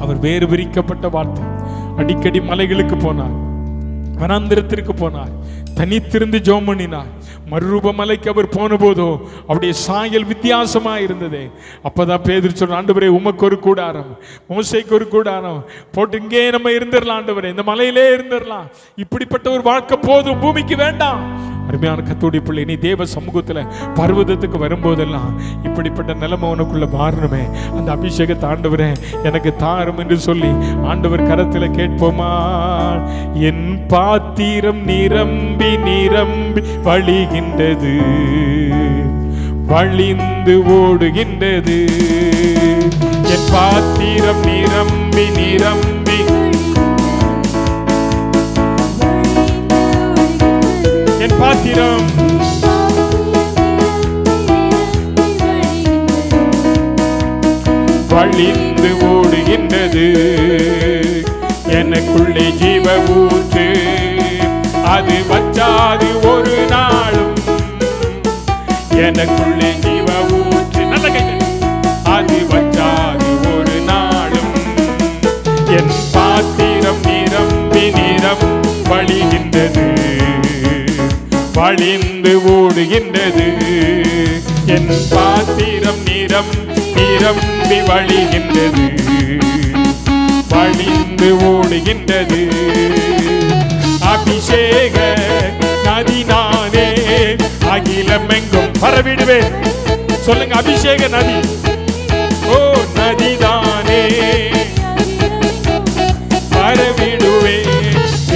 அவர் வேறு விரிக்கப்பட்ட வார்த்தை. அடிக்கடி மலைகளுக்கு போனார், வனாந்திரத்திற்கு போனார், தனித்திருந்து ஜெபம் பண்ணினார். மறுரூப மலைக்கு அவர் போன போதோ அவருடைய சாயல் வித்தியாசமா இருந்தது. அப்பதான் பேதுரு சொன்ன, ஆண்டவரே உமக்கு ஒரு கூடாரம், மோசேக்கு ஒரு கூடாரம் போட்டு இங்கே நம்ம இருந்துடலாம் ஆண்டவரே, இந்த மலையிலே இருந்துடலாம். இப்படிப்பட்ட ஒரு வாழ்க்கை போதும், பூமிக்கு வேண்டாம். அருமையான கர்த்தருடைய பிள்ளை, நீ தேவ சமூகத்துல பர்வதத்துக்கு வரும்போதெல்லாம் இப்படிப்பட்ட நிலைமை உனக்குள்ள மாறணுமே. அந்த அபிஷேகத்தை ஆண்டவரே எனக்கு தாரும் என்று சொல்லி ஆண்டவர் கரத்துல கேட்போமா? என் பாத்திரம் நிரம்பி நிரம்பி வழிகின்றது, வழிந்து ஓடுகின்றது. என் பாத்திரம் நிரம்பி நிரம்பி, என் பாத்திரம் வழிந்து ஓடுகின்றது. எனக்குள்ளே ஜீவ ஊற்று, அது வற்றாது ஒரு நாளும். எனக்குள்ளே ஜீவ ஊற்று, நல்ல கைகள், அது வற்றாது ஒரு நாளும். என் பாத்திரம் நிரம்பி நிறம் வழிகின்றது, வழிந்து ஓடுகின்றது. என் பாத்திரம் நிரம்பி வழிகின்றது, வழிந்து ஓடுகின்றது. அபிஷேக நதி நானே, அகிலமெங்கும் பரவிடுவேன். சொல்லுங்க, அபிஷேக நதி, ஓ நதிதானே, பரவிடுவேன்.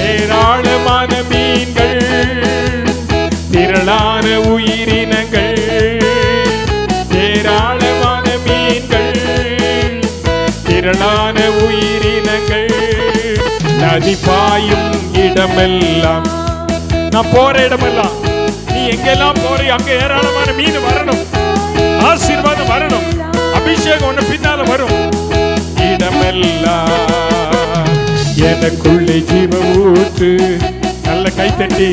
ஏராளமான மீன்கள், திரளான உயிரினங்கள், ஏராளமான மீன்கள், திரளான உயிரினங்கள். நதி பாயும் இடமெல்லாம், நான் போற இடமெல்லாம், நீ எங்கெல்லாம் போற அங்க ஏராளமான மீன் வரணும், ஆசீர்வாதம் வரணும், அபிஷேகம் ஒண்ணு பின்னால வரும். இடமெல்லாம் எனக்குள்ளே ஜீவ ஊற்று. நல்ல கைத்தட்டி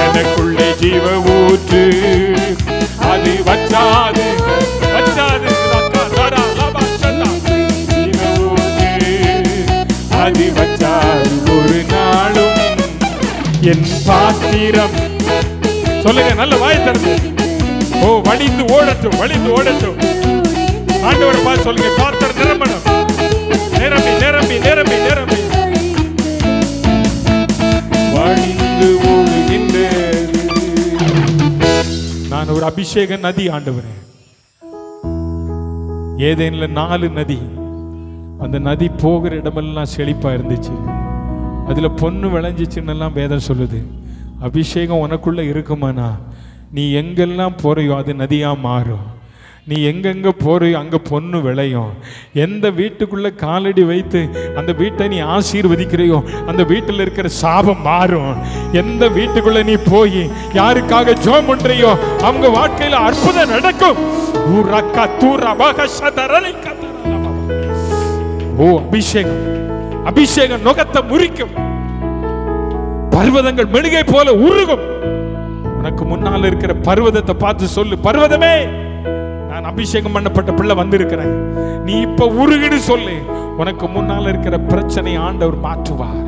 எனக்குள்ளே ஜீவ ஊற்று, அது வற்றாது வற்றாது. அது வற்றாது ஒரு நாளும். என் பாத்திரம், சொல்லுங்க, நல்ல வாய் திறந்து, ஓ வழிந்து ஓடட்டும், வழிந்து ஓடட்டும். ஆண்டவரை பார்த்து சொல்லுங்க, பாத்திரம் நிரம்பணும், நிரம்பி நிரம்பி நிரம்பி நிரம்பி வழிந்து ஓடுகின்றது. நான் ஒரு அபிஷேக நதி ஆண்டவரே. ஏதேன்ல 4 நதி, அந்த நதி போகிற இடமெல்லாம் செழிப்பா இருந்துச்சு, அதுல பொண்ணு விளைஞ்சிச்சுன்னு வேதம் சொல்லுது. அபிஷேகம் உனக்குள்ள இருக்குமானா நீ எங்கெல்லாம் போறையோ அது நதியா மாறும். நீ எங்கெங்க போறையோ அங்க பொண்ணு விளையும். எந்த வீட்டுக்குள்ள காலடி வைத்து அந்த வீட்டை நீ ஆசீர்வதிக்கிறையோ அந்த வீட்டில் இருக்கிற சாபம் மாறும். எந்த வீட்டுக்குள்ள நீ போய் யாருக்காக ஜெபம் பண்றியோ அவங்க வாழ்க்கையில அற்புதம் நடக்கும். ஓ அபிஷேகம், அபிஷேகம் நுகத்தை முறிக்கும், பர்வதங்கள் மெழுகை போல உருகும். உனக்கு முன்னால் இருக்கிற பர்வதத்தை பார்த்து சொல்லு, பர்வதமே நான் அபிஷேகம் பண்ணப்பட்ட பிள்ளை வந்திருக்கிறேன், நீ இப்ப உருகிடு சொல்லு. உனக்கு முன்னால் இருக்கிற பிரச்சனை ஆண்டவர் மாற்றுவார்.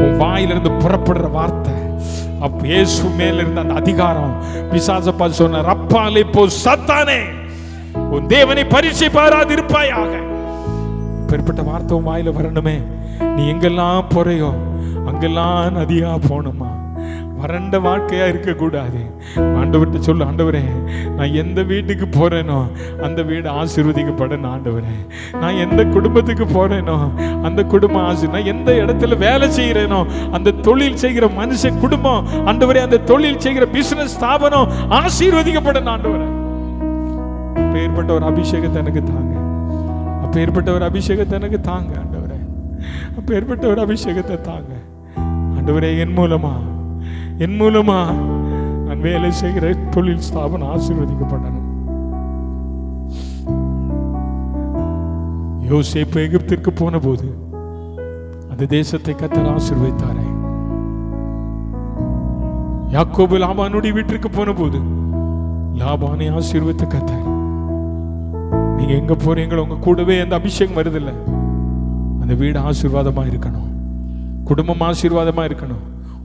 உன் வாயிலிருந்து புறப்படுற வார்த்தை, அப்ப இயேசு மேல இருந்த அந்த அதிகாரம் பிசாசப்பா சொன்னார், அப்பாலே போ சாத்தானே, உன் தேவனை பரீட்சை பாராது இருப்பாயாக. பெறப்பட்ட வார்த்தை உன் வாயில வரணுமே. நீ எங்கெல்லாம் போறையோ அங்கெல்லாம் நதியா போகணுமா. வறண்ட வாழ்க்கையா இருக்க கூடாது. ஆண்டவர்கிட்ட சொல்லு, ஆண்டவரே நான் எந்த வீட்டுக்கு போறேனோ அந்த வீடு ஆசீர்வதிக்கப்படணும். ஆண்டவரே நான் எந்த குடும்பத்துக்கு போறேனோ அந்த குடும்பம் நான் எந்த இடத்துல வேலை செய்கிறேனோ அந்த தொழில் செய்கிற மனுஷன் குடும்பம், ஆண்டவரே அந்த தொழில் செய்கிற பிசினஸ் ஸ்தாபனம் ஆசீர்வதிக்கப்படணும். ஆண்டவரே அப்பேற்பட்ட ஒரு அபிஷேகத்தை எனக்கு தாங்க, அப்பேற்பட்ட ஒரு அபிஷேகத்தை எனக்கு தாங்க. ஆண்டவரே அப்பேற்பட்ட ஒரு அபிஷேகத்தை தாங்க. ஆண்டவரே என் மூலமா நான் வேலை செய்கிற தொழில் ஸ்தாபனம் ஆசீர்வதிக்கப்படணும். யோசேப்பு எகிப்திற்கு போன போது அந்த தேசத்தை கர்த்தர் ஆசீர்வதித்தாரே. யாக்கோபு லாபானுடைய வீட்டிற்கு போன போது லாபானை ஆசீர்வதித்த கர்த்தர். நீங்க எங்க போறீங்களோ உங்க கூடவே அந்த அபிஷேகம் வருதில்ல, அந்த வீடு ஆசீர்வாதமா இருக்கணும், குடும்பம் ஆசீர்வாதமா இருக்கணும்.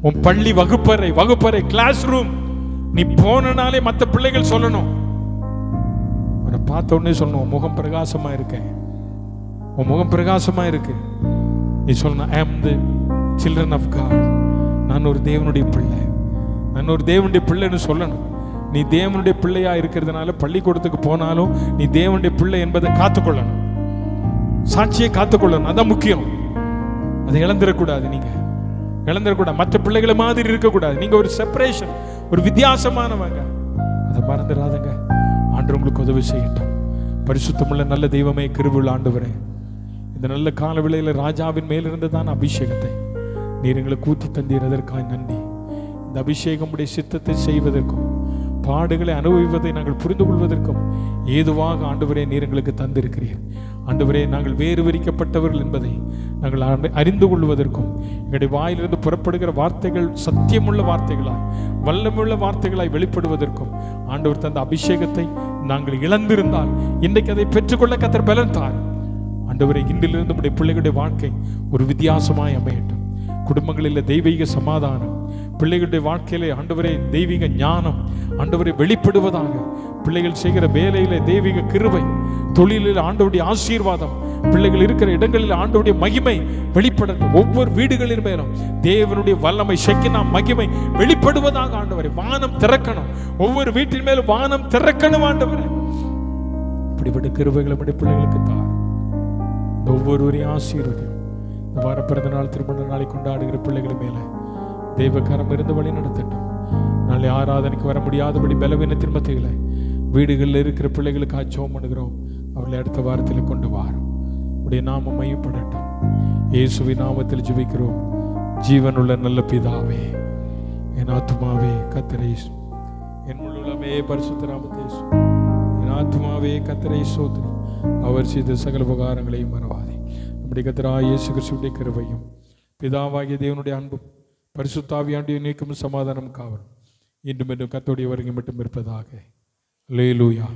உன் பள்ளி வகுப்பறை கிளாஸ் ரூம் நீ போனாலே மற்ற பிள்ளைகள் சொல்லணும், உன்னை பார்த்த உடனே சொல்லணும், உன் முகம் பிரகாசமா இருக்கேன், உன் முகம் பிரகாசமா இருக்கு. நீ சொல்லணும், I am the children of God, நான் ஒரு தேவனுடைய பிள்ளை, நான் ஒரு தேவனுடைய பிள்ளைன்னு சொல்லணும். நீ தேவனுடைய பிள்ளையா இருக்கிறதுனால பள்ளிக்கூடத்துக்கு போனாலும் நீ தேவனுடைய பிள்ளை என்பதை காத்துக்கொள்ளணும், சாட்சியை காத்துக்கொள்ளணும். அதான் முக்கியம். அதை இழந்துடக்கூடாது. நீங்க இழந்துடக்கூடாது. மற்ற பிள்ளைகளை மாதிரி இருக்கக்கூடாது. நீங்க ஒரு செப்பரேஷன், ஒரு வித்தியாசமானவங்க. அதை மறந்துடாதங்க. ஆண்டவர் உங்களுக்கு உதவி செய்யட்டும். பரிசுத்தமுள்ள நல்ல தெய்வமே, கிருபையுள்ள ஆண்டவரே, இந்த நல்ல கால வேளையில ராஜாவின் மேலிருந்து தான் அபிஷேகத்தை நீர் எங்களுக்கு ஊற்றி தந்தீர், அதற்காக நன்றி. இந்த அபிஷேகம் உடைய சித்தத்தை செய்வதற்கும் பாடுகளை அனுபவிப்பதை நாங்கள் புரிந்து கொள்வதற்கும் ஏதுவாக ஆண்டவரே நீர் எங்களுக்கு தந்திருக்கிறீர். ஆண்டவரே, நாங்கள் வேறு விரிக்கப்பட்டவர்கள் என்பதை நாங்கள் அறிந்து கொள்வதற்கும் எங்களுடைய வாயிலிருந்து புறப்படுகிற வார்த்தைகள் சத்தியமுள்ள வார்த்தைகளாய் வல்லமுள்ள வார்த்தைகளாய் வெளிப்படுவதற்கும் ஆண்டவர் தந்த அபிஷேகத்தை நாங்கள் இழந்திருந்தால் இன்றைக்கு அதை பெற்றுக்கொள்ள கர்த்தர் பலன் தார். ஆண்டவரே, இன்றிலிருந்து நம்முடைய பிள்ளைகளுடைய வாழ்க்கை ஒரு வித்தியாசமாய் அமையட்டும். குடும்பங்களில் தெய்வீக சமாதானம், பிள்ளைகளுடைய வாழ்க்கையிலே ஆண்டவரே தெய்வீக ஞானம் ஆண்டவரை வெளிப்படுவதாக, பிள்ளைகள் செய்கிற வேலையிலே தெய்வீக கிருபை, தொழிலில் ஆண்டவருடைய ஆசீர்வாதம், பிள்ளைகள் இருக்கிற இடங்களில் ஆண்டவருடைய மகிமை வெளிப்படட்டும். ஒவ்வொரு வீடுகளின் மேலும் தேவனுடைய வல்லமை ஷெக்கினா மகிமை வெளிப்படுவதாக ஆண்டவரே. வானம் திறக்கணும், ஒவ்வொரு வீட்டின் மேலும் வானம் திறக்கணும் ஆண்டவரே. இப்படிப்பட்ட கிருபைகளை நம்முடைய பிள்ளைகளுக்கு தார். ஒவ்வொருவரையும் ஆசீர்வதியும். இந்த வார பிறந்த நாள் திருமண நாளை கொண்டாடுகிற பிள்ளைகள் மேல தெய்வக்கரம் இருந்து வழி நடத்தட்டும். நாளை ஆராதனைக்கு வர முடியாதபடி பலவீனத்தின் மத்தியில வீடுகளில் இருக்கிற பிள்ளைகளுக்கு ஆச்சோம் பண்ணுகிறோம். அவர்களை அடுத்த வாரத்தில் கொண்டு வாரும். உடைய நாமம் மையப்படட்டும். இயேசுவின் நாமத்தில் ஜெபிக்கிறோம் ஜீவனுள்ள நல்ல பிதாவே. என் ஆத்துமாவே கர்த்தரை, என் முழுமே பரிசுத்த நாமத்தை, என் ஆத்துமாவே கர்த்தரை ஸ்தோத்திரி. அவர் செய்த சகல உபகாரங்களையும் மறவாதே. நம்முடைய கர்த்தராகிய இயேசு கிறிஸ்துவின் கிருபையும் பிதாவாகிய தேவனுடைய அன்பும் பரிசுத்த ஆவியானவருடைய நீக்கமும் சமாதானம் காவலும் இன்றும் என்றும் கர்த்தருடைய வருகை மட்டும் இருப்பதாக. அல்லேலூயா.